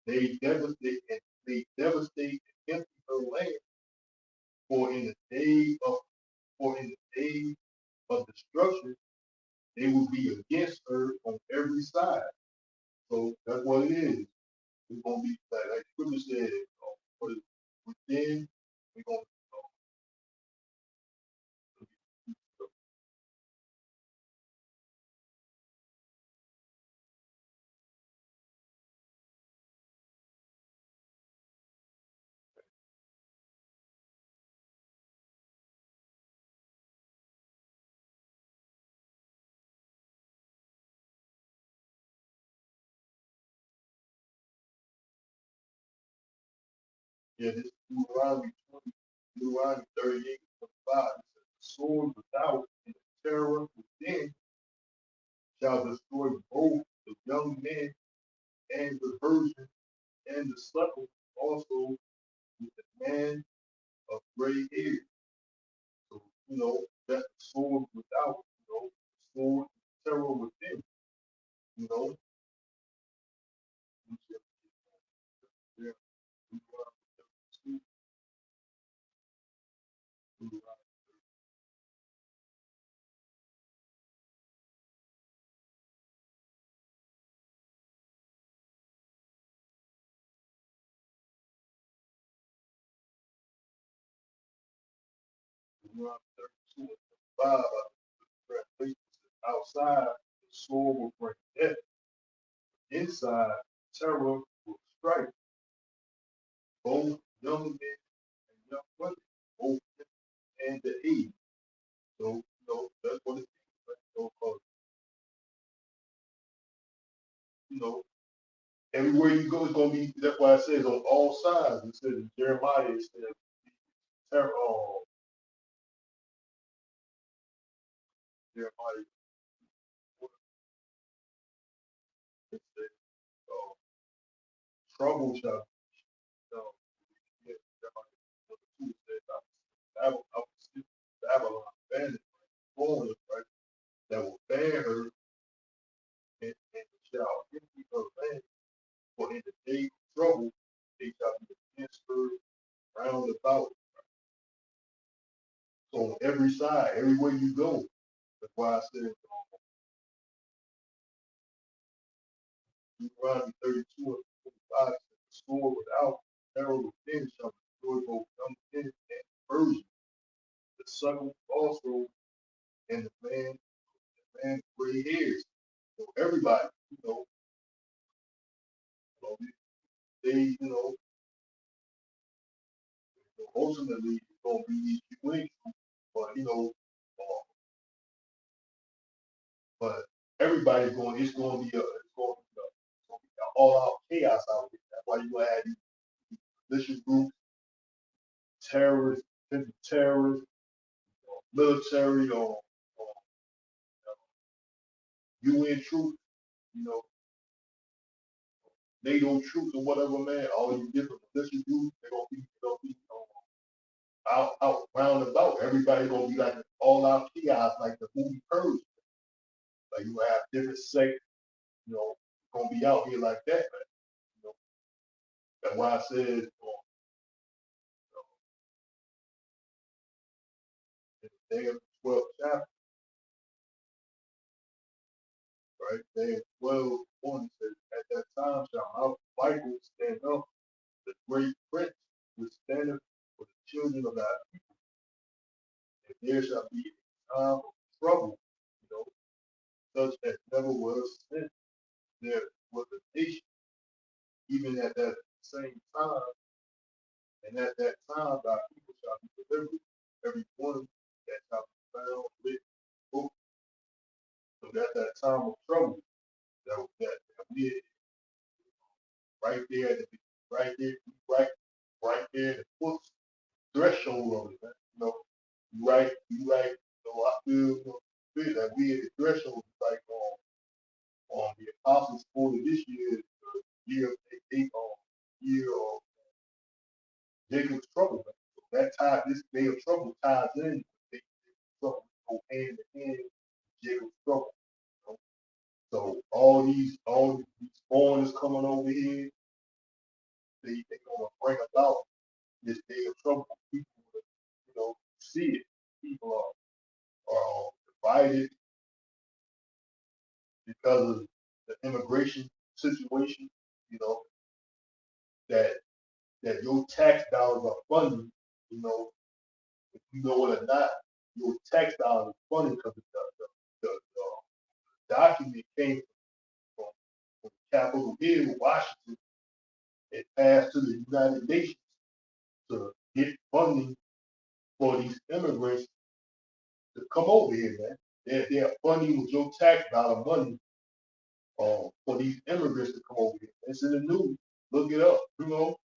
they devastate and empty her land for in the day of for in the day of destruction, they will be against her on every side. So that's what it is. It's gonna be like Scripture said, what is within, we're gonna yeah, this Deuteronomy 20, Deuteronomy 38, 25, it says, the sword without and the terror within shall destroy both the young men and the virgin and the suckle also with the man of gray hair. So, that sword without, the sword terror within, you know. Yeah, Deuteronomy 32, Deuteronomy 32 and 5, translation says, outside the sword will bring death, inside terror will strike both young men and young women, both and the age. So, that's what it is. Right? So, everywhere you go, it's gonna be. That's why it says on all sides. It says in Jeremiah, it says terror. Jeremiah, it says, trouble shall. Uh, yeah, Jeremiah 2 says, I will see Babylon bandit, foreigners, right? That will bear her and shall empty her land. For in the day of trouble, they shall be against her round about. So on every side, everywhere you go, that's why I said Deuteronomy 32 and 25 says, the sword without, arrow within shall destroy both young men and virgin, the son also, and the man gray hairs. So everybody, they, ultimately it's gonna be these people, but but everybody's going. It's going to be all out chaos out there. That's why you gonna have these militia groups, terrorists, terrorists, military, or UN troops, you know, NATO troops or whatever, man. All these different militia groups, they're gonna be out round about. Everybody gonna be like all out chaos, like the movie Purge. Like you have different sects, gonna be out here like that, man. You know, that's why I said in the day of the 12th chapter, right? Day of 12, 1 says, at that time shall Mount Michael stand up, the great prince which standeth for the children of thy people, and there shall be a time of trouble, such as never was since there was a nation, even at that same time, and at that time thy people shall be delivered, every one that shall be found with book. So that's that time of trouble that we right there at the right there, right, right there at the foot threshold of it, man. You right. I feel that we at the threshold, like on the apostles' school of this year, the year of year of Jacob's trouble. Man. So that time, this day of trouble ties in with Jacob's trouble, go hand in hand. Jacob struggle. You know? So all these foreigners coming over here, they gonna bring about this day of trouble. People, see it. People are divided because of the immigration situation. You know that your tax dollars are funding. You know, if you know it or not, your tax dollars are funding because the document came from, from Capitol Hill, Washington. It passed to the United Nations to get funding for these immigrants to come over here, man. They're funding with your tax dollar money for these immigrants to come over here. It's in the news. Look it up.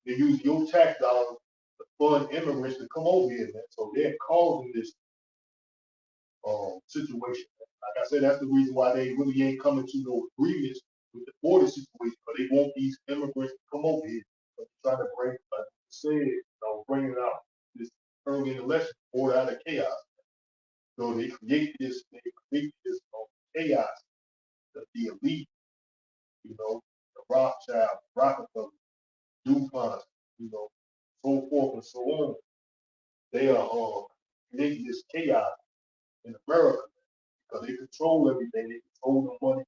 They use your tax dollars to fund immigrants to come over here, man. So they're causing this situation. Like I said, that's the reason why they really ain't coming to no agreements with the border situation, because they want these immigrants to come over here. So they're trying to bring, like I said, bringing out this early election order out of chaos. So they create this chaos, the elite, the Rothschild, Rockefeller, DuPont, so forth and so on. They are creating this chaos in America because they control everything. They control the money.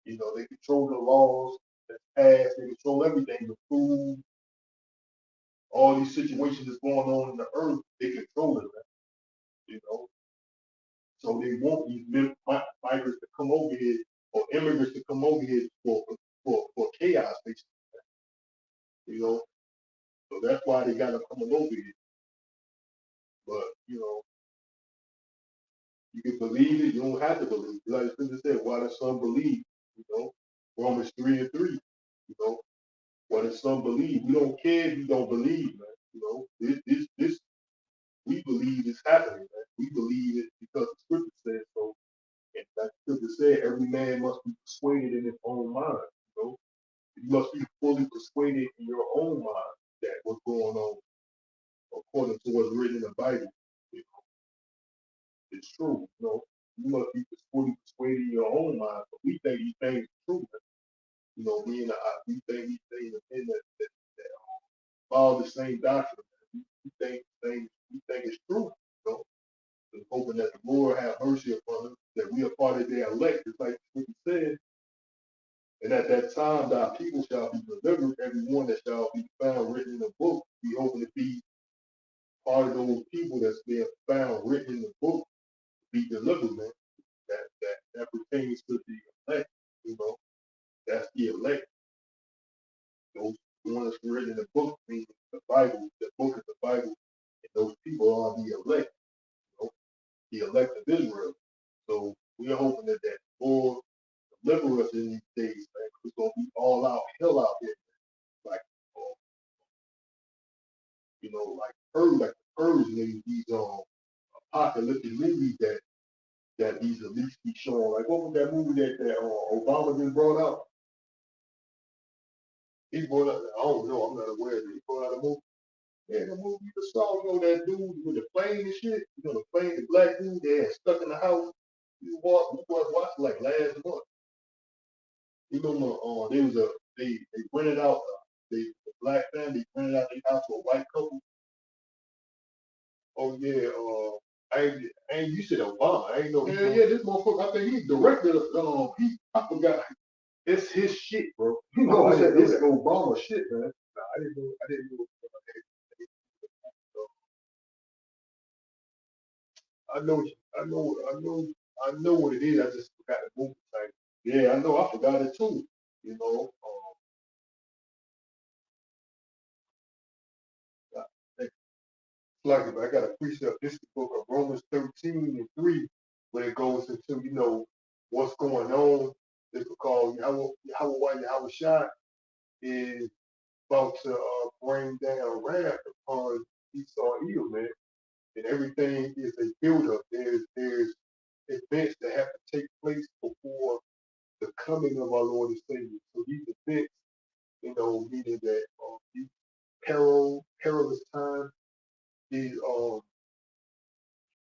They control the laws that's passed. They control everything, the food, all these situations that's going on in the earth. They control it, man. So they want these migrants to come over here or immigrants to come over here for chaos, basically. So that's why they got them coming over here. But you can believe it. You don't have to believe it. Like the said, why the son believe? Romans 3:3. You know, why the son believe? We don't care if you don't believe, man. This we believe is happening, man. We believe it because the scripture says so. And that scripture said every man must be persuaded in his own mind. You must be fully persuaded in your own mind that what's going on according to what's written in the Bible. It's true. You must be fully persuaded in your own mind. But we think these things are true. We think these things are in that follow the same doctrine. We think things we think it's true. And hoping that the Lord have mercy upon us, that we are part of their elect, just like the scripture said. And at that time, thy people shall be delivered, every one that shall be found written in the book. We hoping to be part of those people that's being found written in the book, be delivered, man. That pertains to the elect, that's the elect. Those ones written in the book, meaning the Bible, the book of the Bible, and those people are the elect, the elect of Israel. So we're hoping that Lord deliver us in these days, man. It's gonna be all out hell out here, like like the Purge movies, these apocalyptic movies that these elites be showing. Like what was that movie that Obama just brought out? He brought out. I don't know. I'm not aware that he brought out a movie. Yeah, the movie you saw, that dude with the plane and shit. The plane, the black dude that stuck in the house. You was watching like last month. You remember? They rented out. The black family rented out their house to a white couple. Oh yeah. You said Obama. I ain't know. Yeah. This motherfucker. I think he directed. I forgot. It's his shit, bro. I said it's Obama shit, man. Nah, I didn't know. I didn't know. I know. I know. I know. I know what it is. I just forgot the movie title. Yeah, I know. I forgot it too. Like I got a precept. This is the book of Romans 13:3, where it goes into what's going on. It's called Yahweh Shai is about to bring down wrath upon Esau Edom, man. And everything is a build-up. There's events that have to take place before the coming of our Lord and Savior. So these events, meaning that these perilous times, these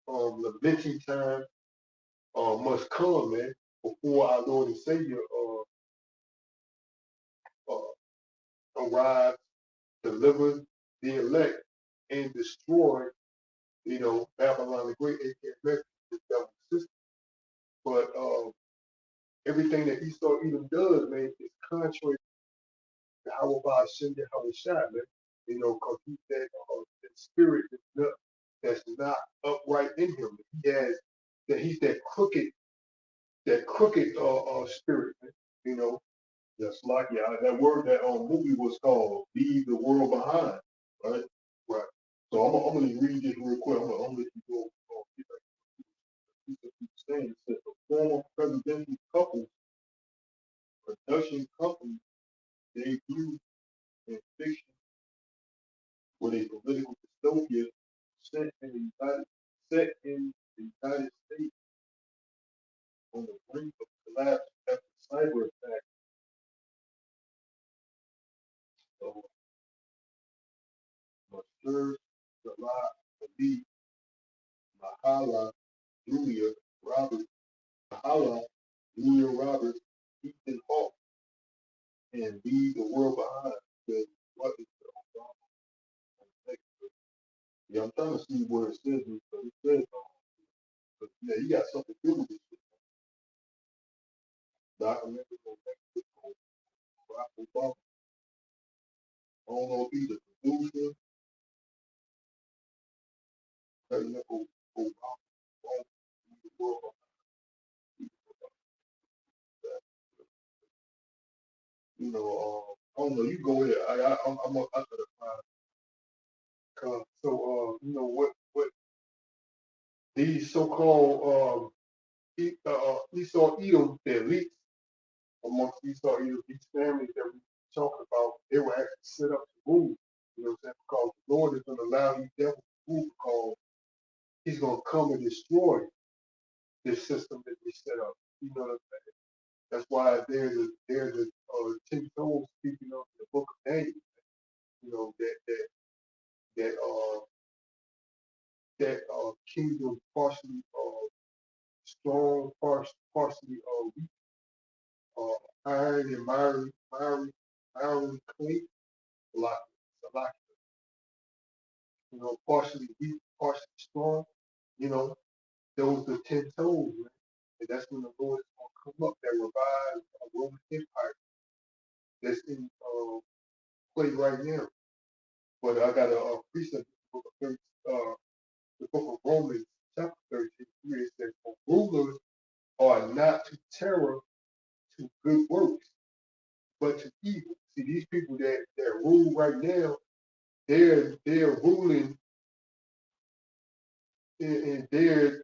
lamenting times, must come, man, before our Lord and Savior arrives, deliver the elect, and destroy, Babylon the Great, aka the devil's system. But everything that Esau Edom does, man, is contrary to how about Shinda Hawashai, man. Because he's that spirit that's not upright in him. He's that crooked spirit, man. Just like that word that movie was called "Leave the World Behind," right? Right. So I'm gonna read this real quick. I'm gonna let you go. Get back to what you saying. It says the former presidential couple production company debut in fiction with a political dystopia set in the United States on the brink of collapse after cyber attack. So, Mr. Salah Ali Mahala Julia Roberts, Mahala Julia Roberts, Ethan Hawke, and Leave the World Behind. Because what is the Obama? Yeah, I'm trying to see where it says this, but it says, but yeah, you got something to do with this shit. Documentary on Mexico, Barack Obama. I don't know if he's a producer, President Obama, won't leave the world behind. I don't know. You go ahead. I gotta find. So, what these so-called Esau Edom, the elites amongst Esau Edom, these families that we talking about, they were actually set up to rule. You know what I'm saying? Because the Lord is going to allow these devils to rule because He's going to come and destroy this system that we set up. You know what I'm saying? That's why there's a 10 toes speaking of the book of Daniel. That kingdom partially strong, partially weak, iron and miry clay, like, like, partially weak, partially strong. You know, those are 10 toes, man. And that's when the Lord is going to come up, that revived Roman Empire that's in play right now. But I got a precept in the book of Romans, chapter 13, where it says, "For rulers are not to terror to good works, but to evil." See, these people that rule right now, they're ruling, and they're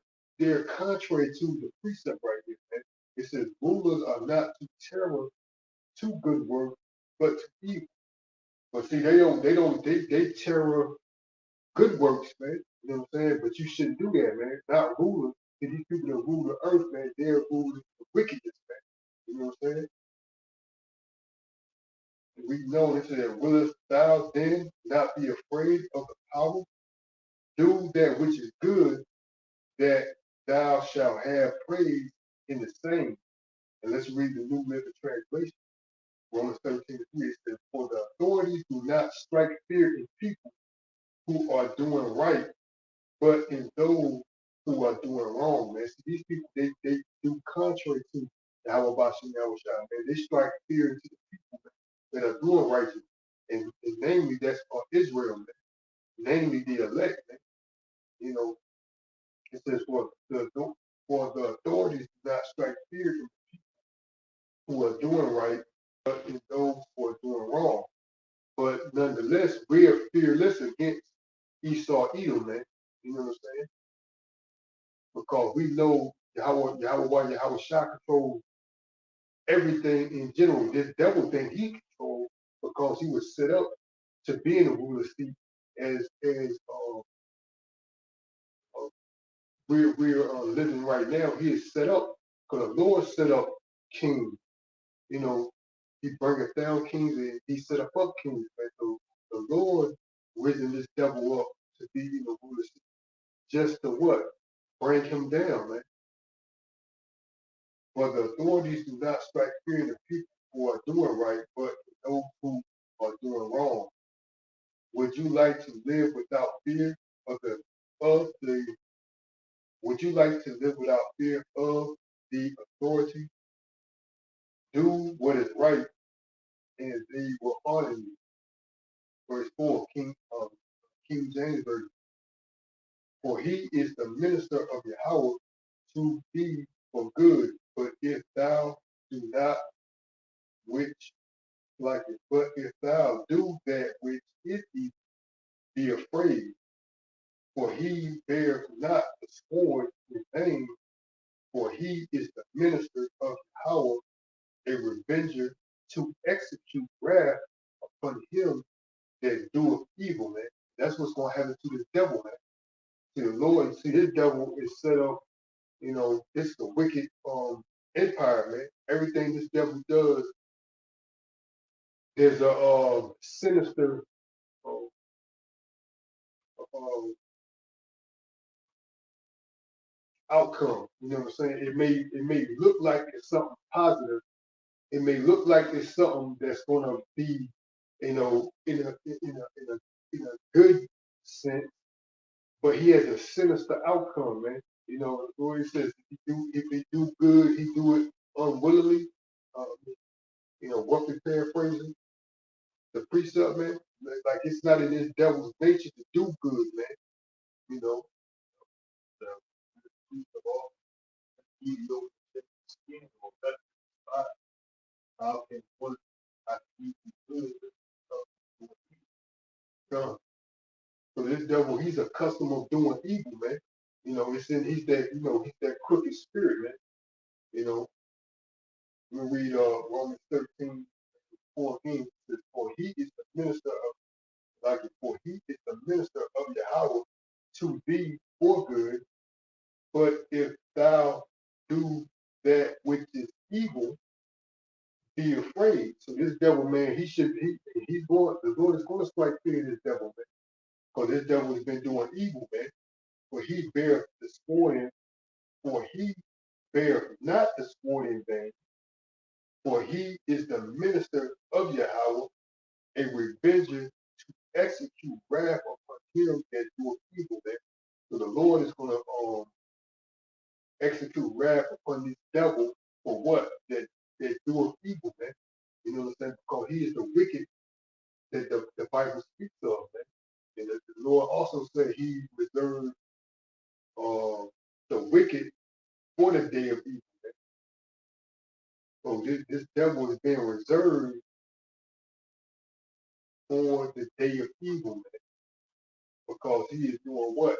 contrary to the precept right here, man. It says rulers are not to terror to good work, but to evil. But see, they terror good works, man. You know what I'm saying? But you shouldn't do that, man. Not rulers. See, these people that rule the earth, man, they're ruling the wickedness, man. You know what I'm saying? And we know this is, "Willest thou then not be afraid of the power? Do that which is good, that thou shalt have praise in the same." And let's read the New Living Translation. Romans 13:3, it says, "For the authorities do not strike fear in people who are doing right, but in those who are doing wrong." Man, see, these people, they do contrary to the Hawabashi Yahushua, man. They strike fear into the people, man, that are doing righteous. And namely, that's Israel, man. Namely, the elect, man. You know, it says, for the authorities do not strike fear in who are doing right, but in those who are doing wrong. But nonetheless, we are fearless against Esau Edom, man. You know what I'm saying? Because we know Yahweh Shah controls everything in general. This devil thing he controls because he was set up to be in the ruler's seat as we're living right now. He is set up because the Lord set up kings. You know, He bringeth down kings and He set up kings. Man. So the Lord risen this devil up to be in the ruler's seat, just to what? Bring him down, man. For the authorities do not strike fear in the people who are doing right, but those who are doing wrong. Would you like to live without fear of the would you like to live without fear of the authority? Do what is right, and they will honor you. Verse 4, King James Version. For he is the minister of Yahweh to thee for good. But if thou do not which like it, but if thou do that which is evil, be afraid, for he bears not the sword in vain, for he is the minister of Yahweh, a revenger to execute wrath upon him that doeth evil, man. That's what's going to happen to this devil, man. See, the Lord, see, this devil is set up, this is a wicked empire, man. Everything this devil does, there's a sinister uh, uh, outcome. You know what I'm saying? It may look like it's something positive. It may look like it's something that's gonna be, in a good sense, but he has a sinister outcome, man. The Lord says if he do good, he do it unwillingly. Uh, roughly paraphrasing the precept, man. Like it's not in this devil's nature to do good, man. You know, the precept of evil skin or that how can one I can good done. So this devil, he's accustomed of doing evil, man. He's that crooked spirit, man. You know, we read Romans 13:14 says, for he is the minister for he is the minister of Yahweh to thee for good, but if thou do that which is evil, be afraid. So this devil, man, the Lord is going to strike fear of this devil, man. Because this devil has been doing evil, man. For he beareth the scorn, for he beareth not the scorn in vain, for he is the minister of Yahweh, a revenger to execute wrath upon him that doeth evil, man. So the Lord is going to execute wrath upon this devil for what? That doeth evil, man. You know what I'm saying? Because he is the wicked that the Bible speaks of, man. And the Lord also said he reserved the wicked for the day of evil. So this devil is being reserved for the day of evil, man, because he is doing what?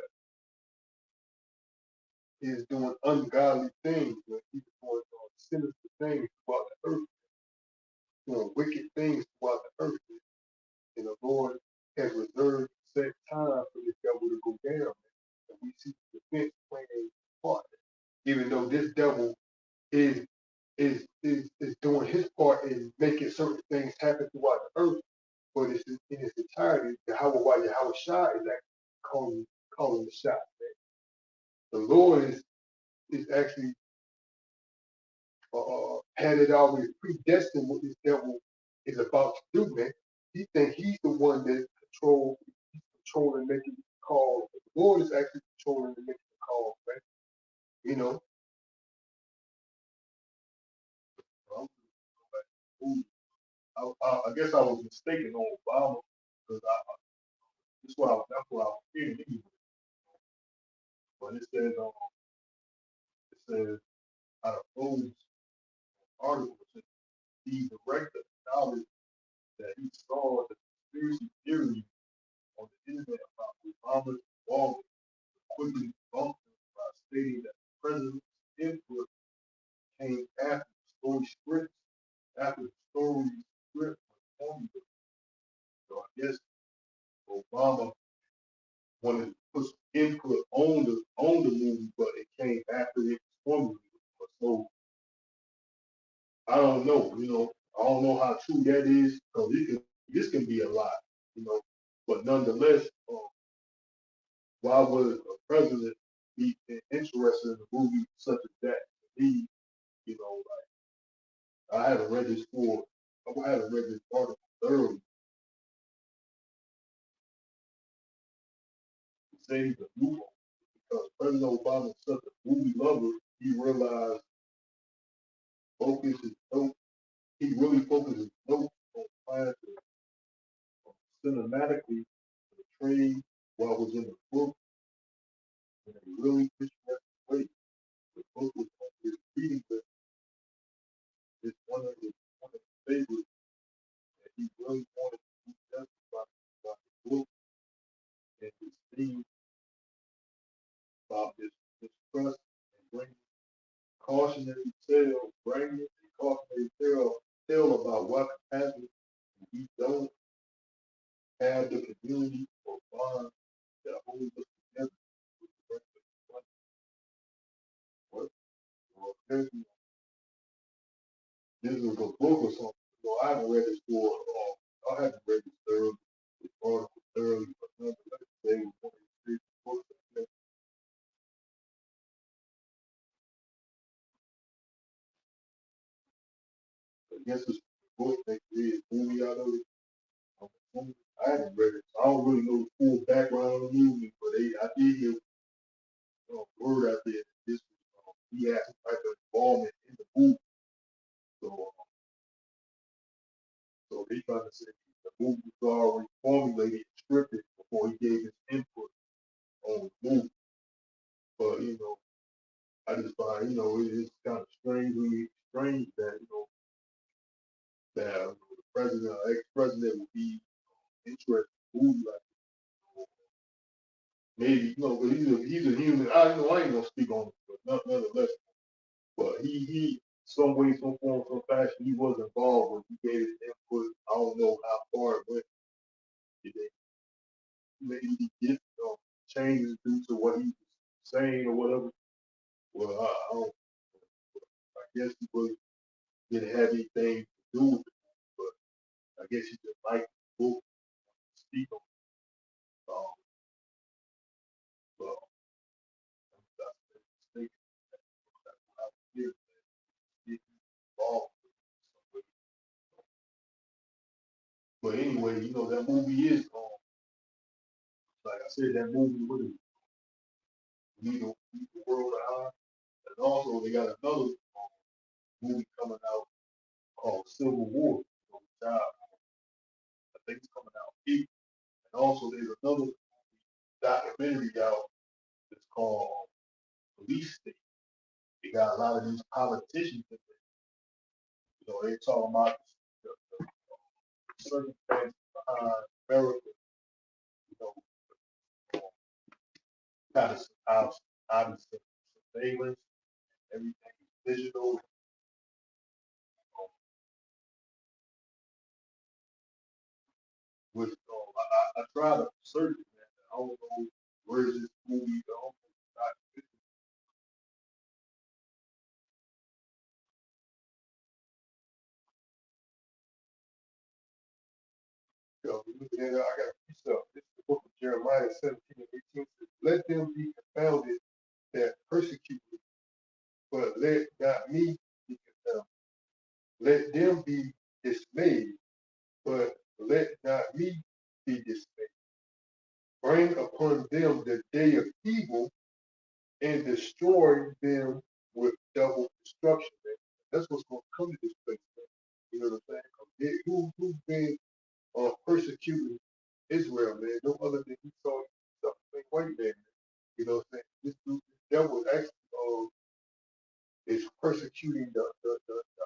He is doing ungodly things, man. He is doing sinister things throughout the earth, doing wicked things throughout the earth. Man. And the Lord has reserved set time for this devil to go down, man. And we see the defense playing a part. Even though this devil is doing his part in making certain things happen throughout the earth, but it's in its entirety, Yahweh Shah is actually calling the shot. The Lord is actually had it already predestined what this devil is about to do, man. He think he's the one that he's controlling making the call. The Lord is actually controlling and making the call, man. You know. I guess I was mistaken on Obama because that's what I was hearing anyway. But it says out of those articles, the director acknowledged that he saw the conspiracy theory on the internet about Obama's involvement, quickly debunked them by stating that the president's input came after the story script was formulated. So I guess Obama wanted to put some input on the movie, but it came after it was formulated. So I don't know, I don't know how true that is because this can be a lie, you know. But nonetheless, why would a president be interested in a movie such as that? He You know, like I haven't read this for, I haven't read this article thoroughly to say the loophole because President Obama is such a movie lover. He realized focus is no, he really focuses no on trying to cinematically portray what was in the book in a really picturesque way. The book was on his reading list. It's one of his favorites, and he really wanted to do justice by the book and his theme about this mistrust and cautionary bringing a cautionary tale about what can happen when we don't have the community or bond that holds us together with the rest of the what or this was a book or something. So I haven't read this for I haven't read this thoroughly, this article thoroughly, but nonetheless, they were one of the three books that I guess it's a book they created a movie out of it. I haven't read it, so I don't really know the full background of the movie, but I did hear word out there that this was, he had some type of involvement in the movie. So, so they trying to say the movie was already formulated and scripted before he gave his input on the movie. But I just find it's kind of strange that that the president, ex-president, would be interested in a movie like this. Maybe but he's a human. I ain't gonna speak on it, but nonetheless. But he some way, some form, some fashion, he was involved when he gave his input. I don't know how far it went. Did they maybe he did changes due to what he was saying or whatever? Well, I don't. I guess he really didn't have anything to do with it, but I guess he just liked the book, speak on. Um, but that's how it is. Get involved. But anyway, that movie is like I said, that movie really lead the world on. And also they got another movie coming out called Civil War. I think it's coming out April. And also there's another documentary out that's called Police State. They got a lot of these politicians in there. They talking about the circumstances behind America, you know, kind of how the surveillance, everything is digital. With I tried to search it, man. I don't know where is this movie. I don't know. I got a piece of this is the book of Jeremiah 17 and 18 says, let them be confounded that persecute me, but let not me be confounded. Let them be dismayed, but let not me be dismayed. Bring upon them the day of evil and destroy them with double destruction. Man. That's what's going to come to this place. Man. You know what I'm saying? Who's been persecuting Israel, man? No other than he saw something white man. You know what I'm saying? This devil actually is persecuting the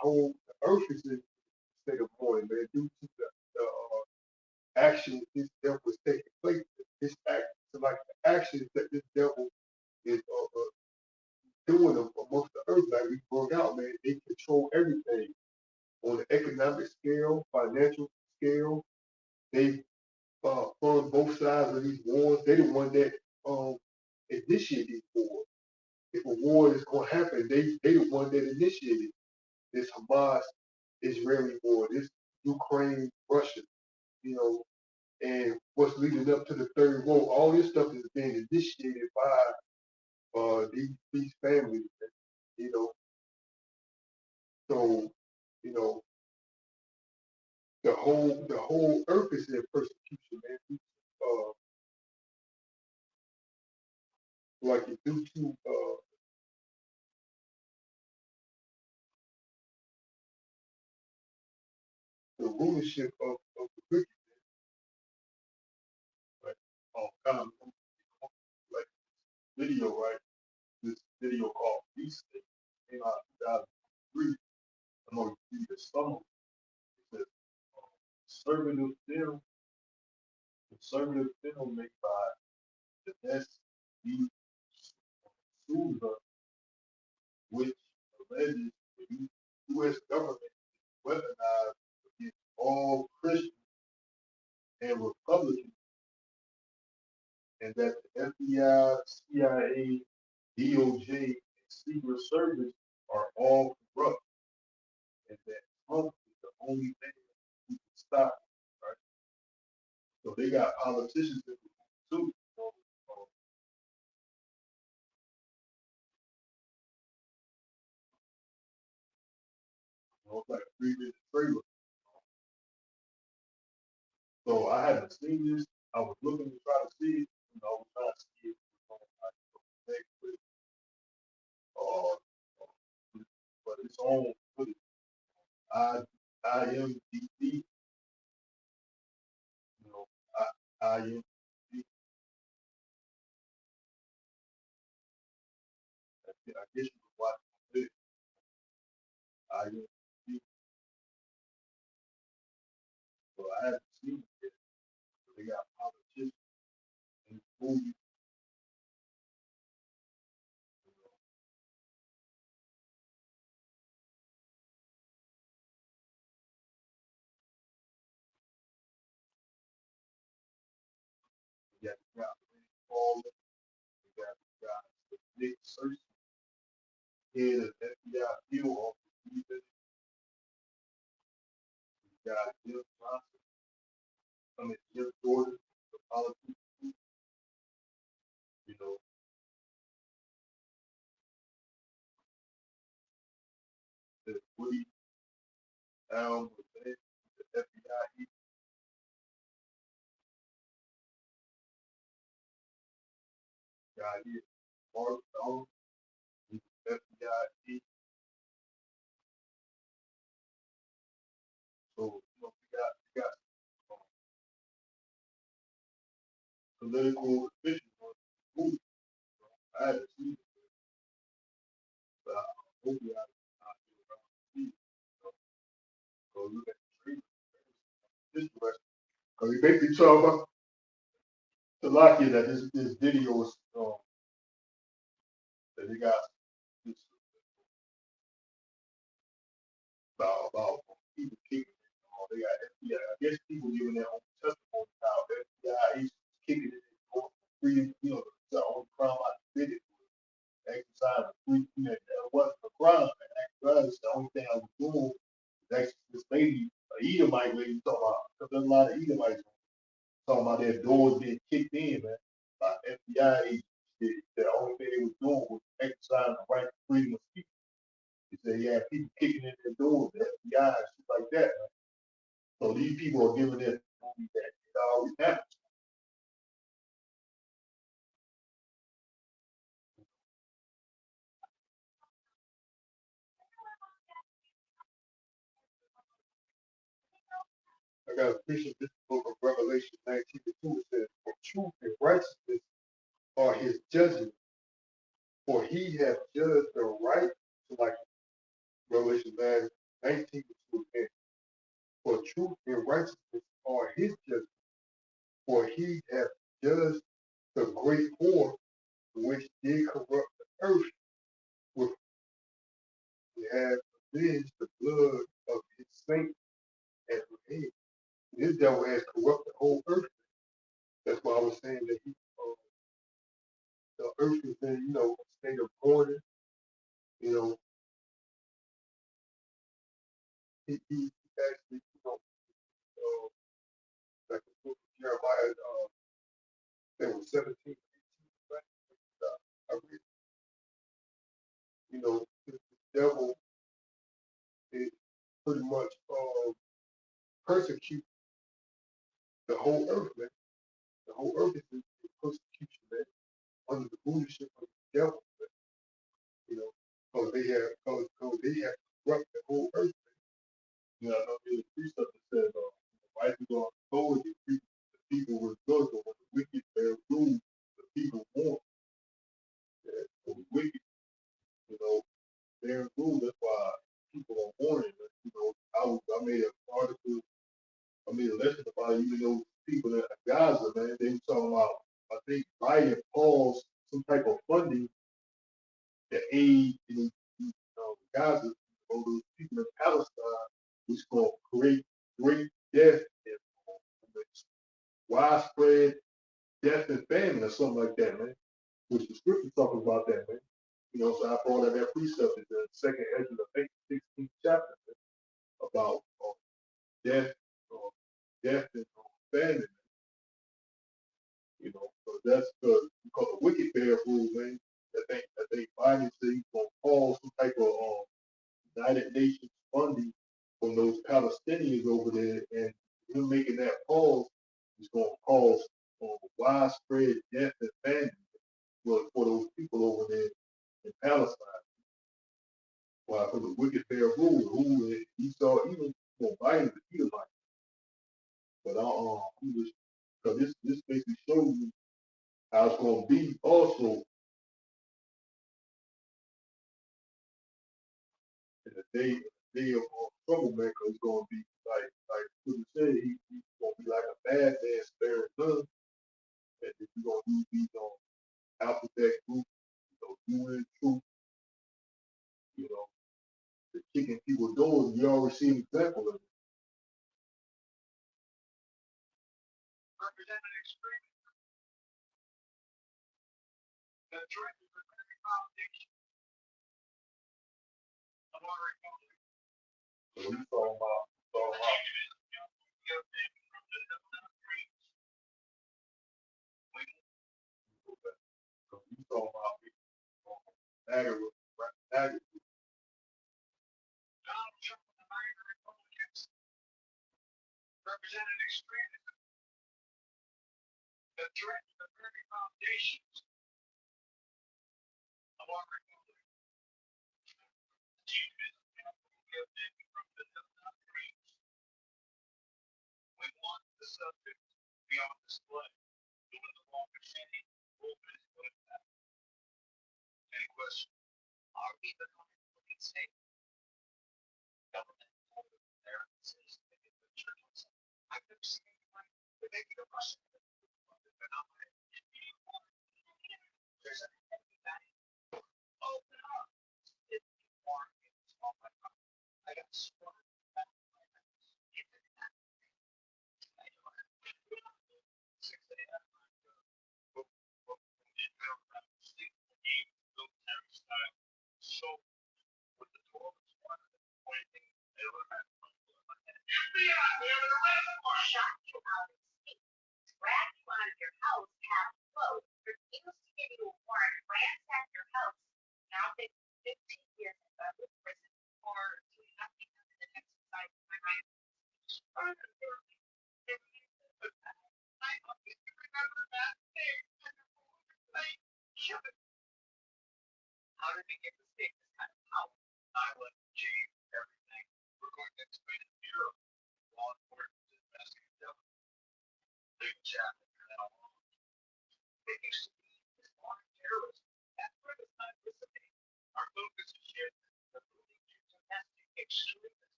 whole the earth is in a state of mourning, man, due to the actions this devil is taking place. This act, so like the actions that this devil is doing amongst the earth, like we brought out, man, they control everything on the economic scale, financial scale. They fund both sides of these wars. They the one that initiated these wars. If a war is going to happen, they the one that initiated this Hamas Israeli war, this Ukraine Russia, you know, and what's leading up to the third war. All this stuff is being initiated by these families, you know. So, you know, the whole earth is in persecution, man. Uh, like due to the rulership of the wicked, right? Kind of like video, right? This video called Beast State came out in 2003. I'm gonna read the summary. It says, conservative film, conservative film made by the S.B. Souza, which alleges the U.S. government weaponized against all Christians and Republicans, and that the FBI, CIA, DOJ, and Secret Service are all corrupt, and that Trump is the only thing who can stop it, right? So they got politicians in the room too. It's like a 3 minute trailer. So I haven't seen this. I was looking to try to see it. I was trying to see if it was on like Netflix, but it's on Twitter. I IMDb, IMDb. I guess you can watch it. IMDb, but I haven't seen it yet. They got politicians in the movie. We got Paul. We got Nick Searcy, head of FBI field office. We got Jim Johnson. Jim Jordan, the politician. You know, the Woody Allen, the FBI guy here, Mark Allen, he's the FBI. So we got political officials on the movie. I haven't seen it, but I hope you have not get around to see it. So, go look at the trailer. This direction. Because he basically talk about the Lockheed that this video is that they got this about people kicking it. They got FBI. I guess people giving their own testimony now. FBI agents kicking it for free. The only crime I committed was exercise of free. That wasn't a crime. Exercise, the only thing I was doing was actually this lady, a Edomite lady, talking about, because there's a lot of Edomites talking about their doors being kicked in, man, by FBI agents. The only thing they was doing was exercising the right to freedom of speech. He said he had people kicking in their doors, the FBI and shit like that. Man. So these people are giving their testimony that it always happens. I got a picture of this book of Revelation 19 to 2. It says, for truth and righteousness are his judgment, for he hath judged the right, so like Revelation 19 to 2 again. For truth and righteousness are his judgment, for he hath judged the great whore which did corrupt the earth with he hath avenged the blood of his saints at her hand. This devil has corrupted the whole earth. That's why I was saying that the earth is in, a state of mourning. You know, he actually, like the book of Jeremiah, there was 17, 18, right? I read, the devil pretty much persecute the whole earth, man. The whole earth is in persecution, man, under the rulership of the devil, man. You know, because they have corrupt the whole earth. You know, I know there's a precept that says, life is on authority, the people rejoice, but when the wicked bear rule, the people mourn. Yeah, so the wicked, you know, bear rule, that's why people are mourning. You know, I made an article, I made a lesson about even those people in Gaza, man, they were talking about, I think, Biden paused some type of funding to aid Gaza, or those people in Palestine, which is going to create great death and widespread death and famine or something like that, man. Which the scripture talking about that, man. You know, so I brought out that precept in the second Ezra, I think, 16th chapter, man, about death, death and famine. You know, so that's because the wicked bear rule, man. I think Biden said he's gonna call some type of United Nations funding from those Palestinians over there, and him making that pause is gonna cause widespread death and famine for those people over there in Palestine. Why? For the wicked bear rule, who he saw even Biden the Edomite, but he was because this basically shows you how it's gonna be also in the day of troublemaker. It's gonna be like Peter said, he's gonna be like a bad man sparing none, and if you're gonna use these alphabet group, UN truth, you know, the kicking people doors, we already see an example of it. So he's talking about so he's talking about matter with matter.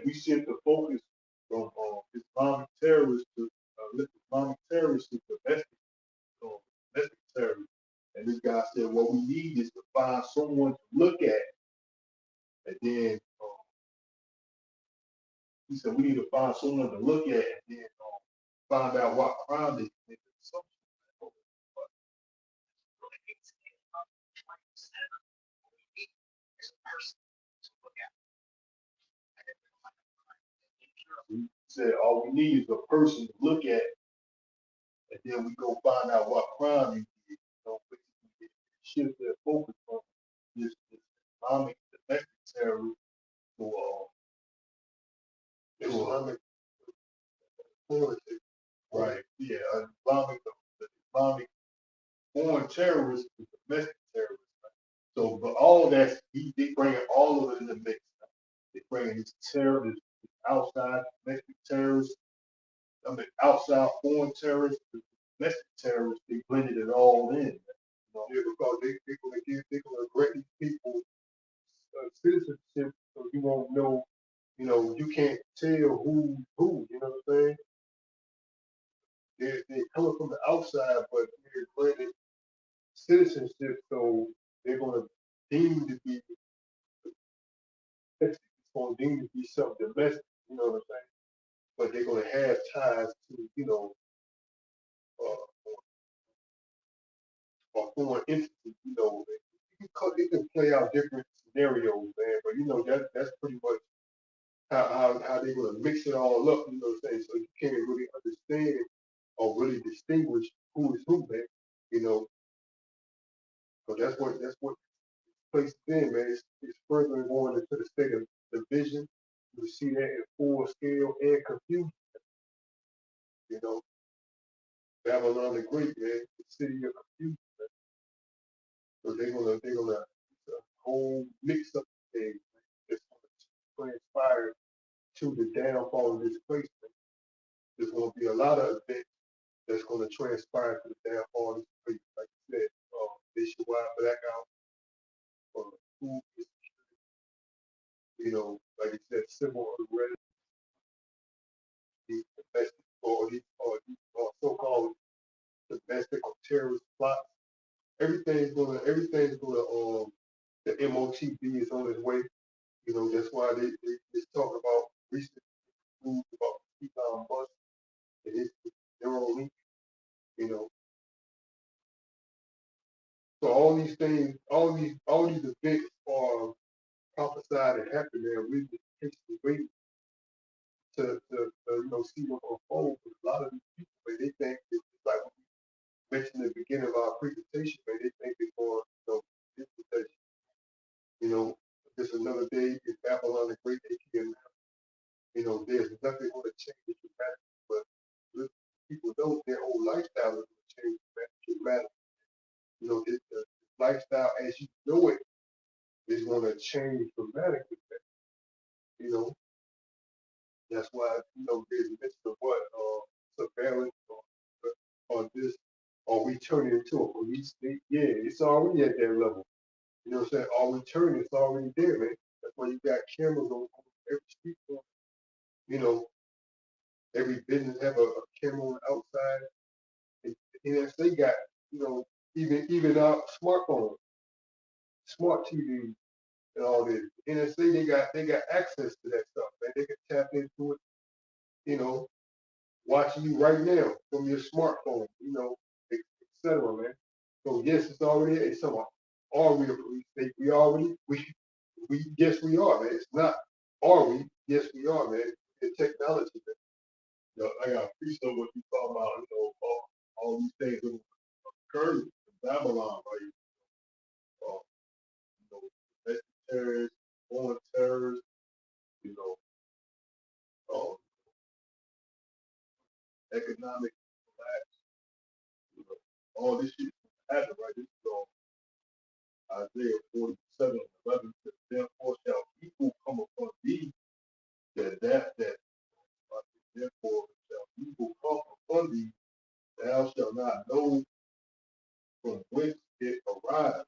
We shift the focus from Islamic terrorists to domestic terrorists. And this guy said, what we need is to find someone to look at, and then he said we need to find someone to look at, and then find out what crime they committed. He said all we need is a person to look at then we go find out what crime you did. Basically shift their focus from this Islamic domestic terrorism to Islamic politics. Right. Yeah, the Islamic foreign terrorists to domestic terrorists. So, but all that they bringing all of it in the mix. They bringing these terrorists, outside domestic terrorists, outside foreign terrorists, the domestic terrorists. They blended it all in. Yeah, because they gonna grant these people citizenship, so you won't know. You can't tell who. You know what I'm saying? They're coming from the outside, but they're granted citizenship, so they're gonna deem to be it's gonna deem to be something domestic. You know what I'm saying? But they're gonna have ties to a foreign entity. It can play out different scenarios, man. But that's pretty much how they're gonna mix it all up. You know what I'm saying? So you can't really understand or really distinguish who is who, man. You know, so that's what places in, man. It's further going into the state of division. You see that in full scale and confusion. You know, Babylon the Great, man, the city of confusion. Man. So they're gonna it's a whole mix up thing. It's gonna transpire to the downfall of this place. Man. There's gonna be a lot of events that's gonna transpire to the downfall of this place. Like you said, nationwide blackout, food, like you said, civil unrest, these domestic or so-called domestic or terrorist plots. Everything's gonna the MOTB is on its way. That's why they just talk about recent news about the T-Bound bus and it's Neuralink, you know. So all these events are prophesied and happening there. We just patiently waiting to see what unfolds. But a lot of these people, man, they think it's like we mentioned at the beginning of our presentation, man, they think it's going, this is that, just another day in Babylon the Great, they can, there's nothing going to change dramatically, but people know their whole lifestyle is going to change dramatically. The lifestyle as you know it is going to change dramatically. You know, that's why there's a mix of what surveillance or this, or we turn it into a police state. Yeah, it's already at that level. You know what I'm saying? Are we turning? It's already there, man. That's why you got cameras on every street corner. You know, every business have a camera on the outside. And NSA got, even our smartphone, smart TV, and all this. NSA they got access to that stuff, man. They can tap into it, watching you right now from your smartphone, etc. Man. So yes, it's already it's something. Are we a police state? We yes we are, man. It's not are we? Yes we are, man. The technology, man. I got a piece of what you talking about, all these things that occurred in Babylon, right? Uh, domestic terrorists, foreign terrorists, you know, uh, economic collapse, all this shit happened, right? This is Isaiah 47:11 says, therefore shall evil come upon thee, therefore shall evil come upon thee, thou shalt not know from whence it arises,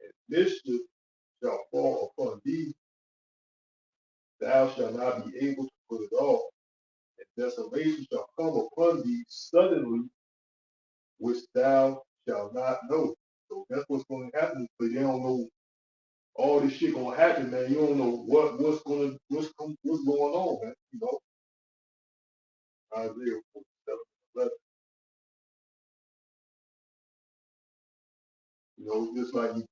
and mischief shall fall upon thee, thou shalt not be able to put it off, and desolation shall come upon thee suddenly, which thou shalt not know. So that's what's going to happen, but you don't know all this shit gonna happen, man. You don't know what's going on, man. Isaiah 47:11. Just like you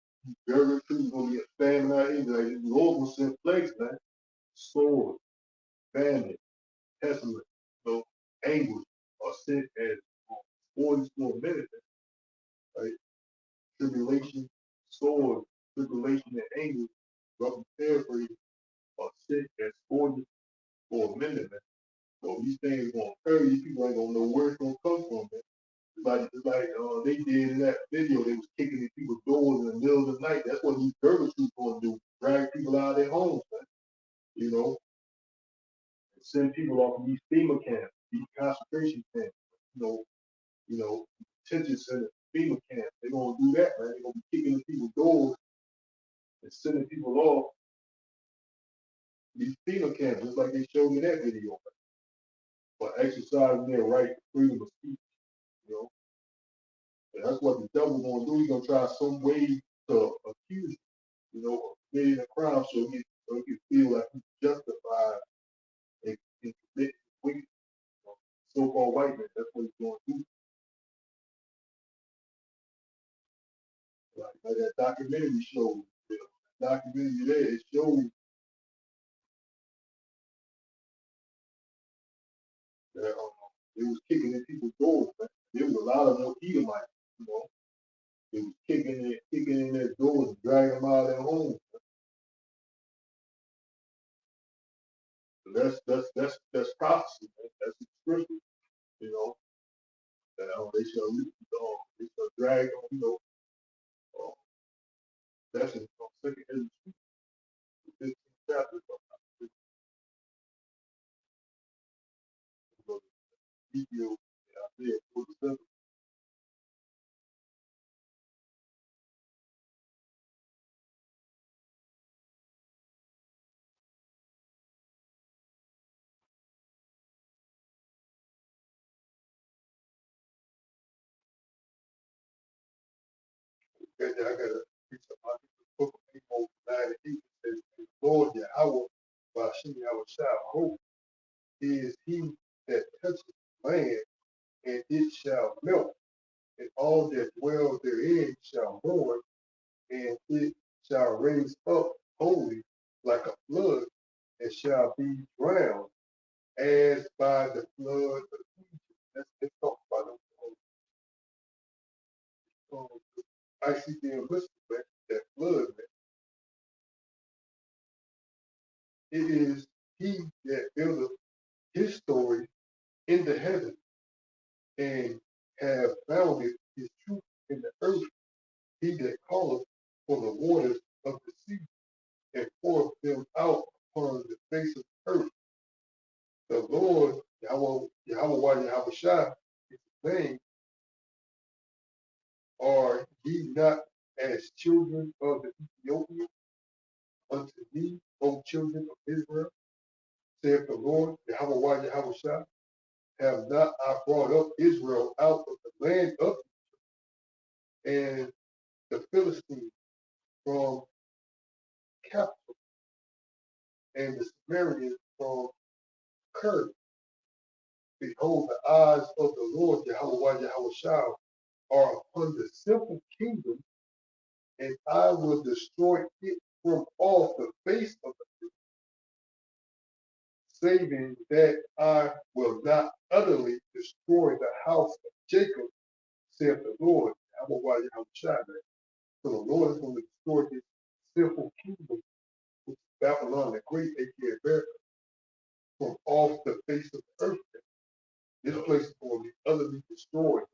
very true gonna be a famine out here, like the Lord will send plagues, man. Sword, famine, pestilence, anguish, are sent as spoils for a minute, right? Tribulation, sword, tribulation, and anger, roughly paraphrasing, are sent as spoils for a minute, man. So these things gonna occur, these people ain't gonna know where it's gonna come from, man. It's like they did in that video, they was kicking in people's doors in the middle of the night. That's what these German troops gonna do, drag people out of their homes, man. You know, and send people off to these FEMA camps, these concentration camps, you know, you know, detention centers, FEMA camps. They're gonna do that, man. They're gonna be kicking in people's doors and sending people off these FEMA camps, just like they showed in that video, man. But exercising their right to freedom of speech, you know. And that's what the devil gonna do. He's gonna try some way to accuse you know, of committing a crime so he can feel like he's justified in committing wicked, so-called white man. That's what he's gonna do. Like that documentary showed, you know, documentary there, it showed that it was kicking in people's doors, man. There was a lot of them Edomites, you know. It was kicking in their doors and dragging them out of their homes. So that's prophecy, man. That's the scripture, you know. That they shall drag on, you know. Uh, that's in Second Ezra 15th chapter. Ezekiel, Isaiah 47. I gotta read something. The book of Amos 9:8 says, Lord Yahweh, Bashem Yahweh Shah, hope is he that touches land, and it shall melt, and all that dwell therein shall mourn, and it shall raise up wholly like a flood, and shall be drowned as by the flood of Egypt. Let's talk about ICD and that flood, man. It is he that buildeth his story in the heaven and have founded his truth in the earth. He that calleth for the waters of the sea and poureth them out upon the face of the earth. The Lord, Yahweh Yahweh Shai, is his name. Are ye not as children of the Ethiopians unto me, O children of Israel? Saith the Lord, Yahweh Yahweh Shai. Have not I brought up Israel out of the land of and the Philistines from Cap and the Sumerians from Ker? Behold, the eyes of the Lord Yahweh Yahweh Shai are upon the simple kingdom, and I will destroy it from off the face of the earth, saving that I will not utterly destroy the house of Jacob, saith the Lord Yahweh Yahweh Shai. So the Lord is going to destroy his simple kingdom, which is Babylon the Great, aka America, from off the face of the earth. This place is going to be utterly destroyed.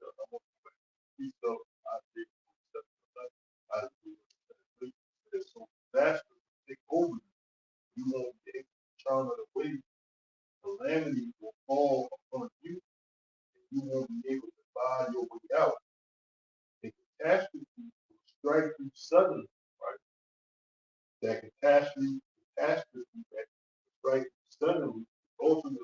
I'm going to piece up so disaster will take over. You won't be able to turn it away. Calamity will fall upon you, and you won't be able to find your way out. The catastrophe will strike you suddenly, right? That catastrophe that strike you suddenly, ultimately,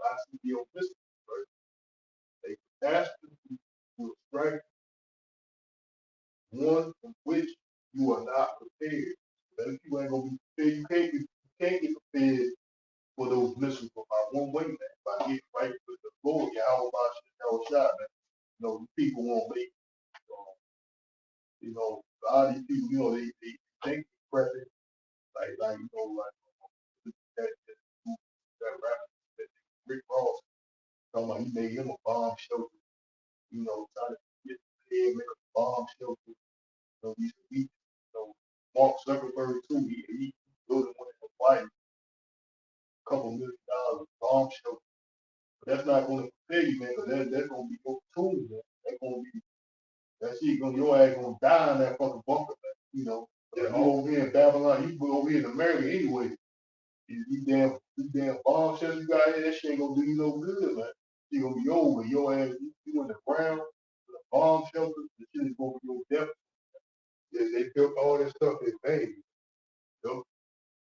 I see the mystery, right? A catastrophe will strike one from which you are not prepared. Many people ain't gonna be prepared. You can't get prepared for those missiles by one way, man. By getting right with the Lord, Yahweh Yahweh Shai, man. You know, people won't make a lot of these people, they think they're prepping, like, that rapper, that Rick Ross. Talking about he made him a bomb shelter, trying to get prepared, make a bomb shelter. Mark Zuckerberg too, he building one in Hawaii, $2 million bomb shelter. But that's not going to prepare you, man, because that's going to be your tomb, man. That's going to be, that shit, your ass going to die in that fucking bunker, man. You over here in Babylon, you go over here in America anyway. You damn bomb shelter you got here, that shit ain't going to do you no good, man. You're going to be over. Your ass, you in the ground, with a bomb shelter, the shit is going to be your death. Yeah, they built all that stuff in vain. I'm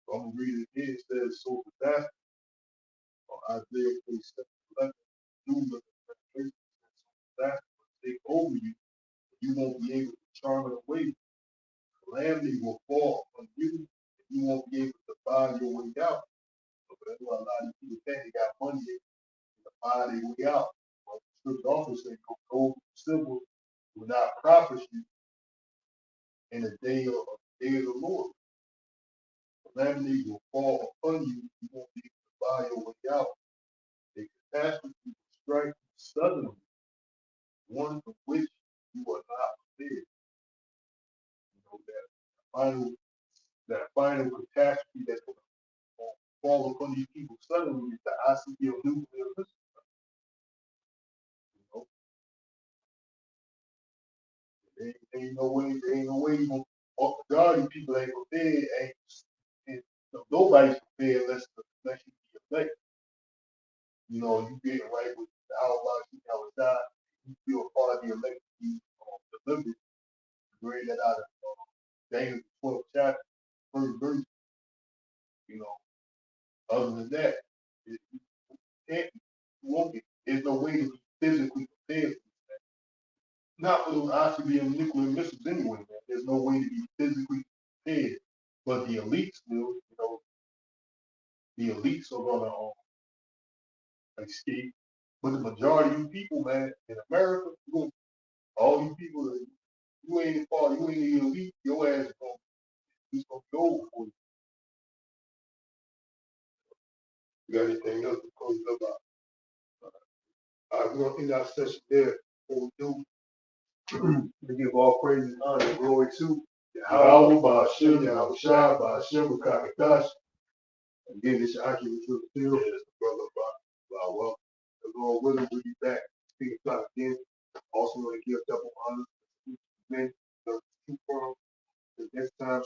gonna read it again. It says, so disaster on Isaiah 47:11. Do look at translation. So disaster will take over you. You won't be able to charm it away. Calamity will fall on you. And you won't be able to find your way out. So that's why a lot of people think they got money to find their way out. But the scripture also says, gold and silver will not profit you in the day of the Lord. Calamity will fall upon you. You won't be able to buy your way out. A catastrophe will strike you suddenly, one from which you are not prepared. That final catastrophe that's going to fall upon these people suddenly is the ICBM nuclear missile. There ain't no way you gonna, majority of people ain't prepared, and nobody's prepared unless you be elected. You get right with the outlaw, you feel part of the elected, delivered, read that out of Daniel 12th chapter, first verse. Other than that, you can't, you won't get, there's no way to be physically prepared. Not for those ICBM nuclear missiles anyway, man. There's no way to be physically prepared. But the elites will, the elites are gonna escape. But the majority of you people, man, in America, all you people, you ain't the elite, your ass is gonna be over for you. You got anything else to close up about? All right, we're gonna end our session there. What we do, we give all praise and honor and glory to Yahweh, Ba'ashem, Yahweh Shai, Ba'ashem, Kakadash. Again, this is Aki with the field. Yes, brother, well, the Lord willing, we'll be back. Speaking about again. Also, want to give double honor to men, the two firms. The next time,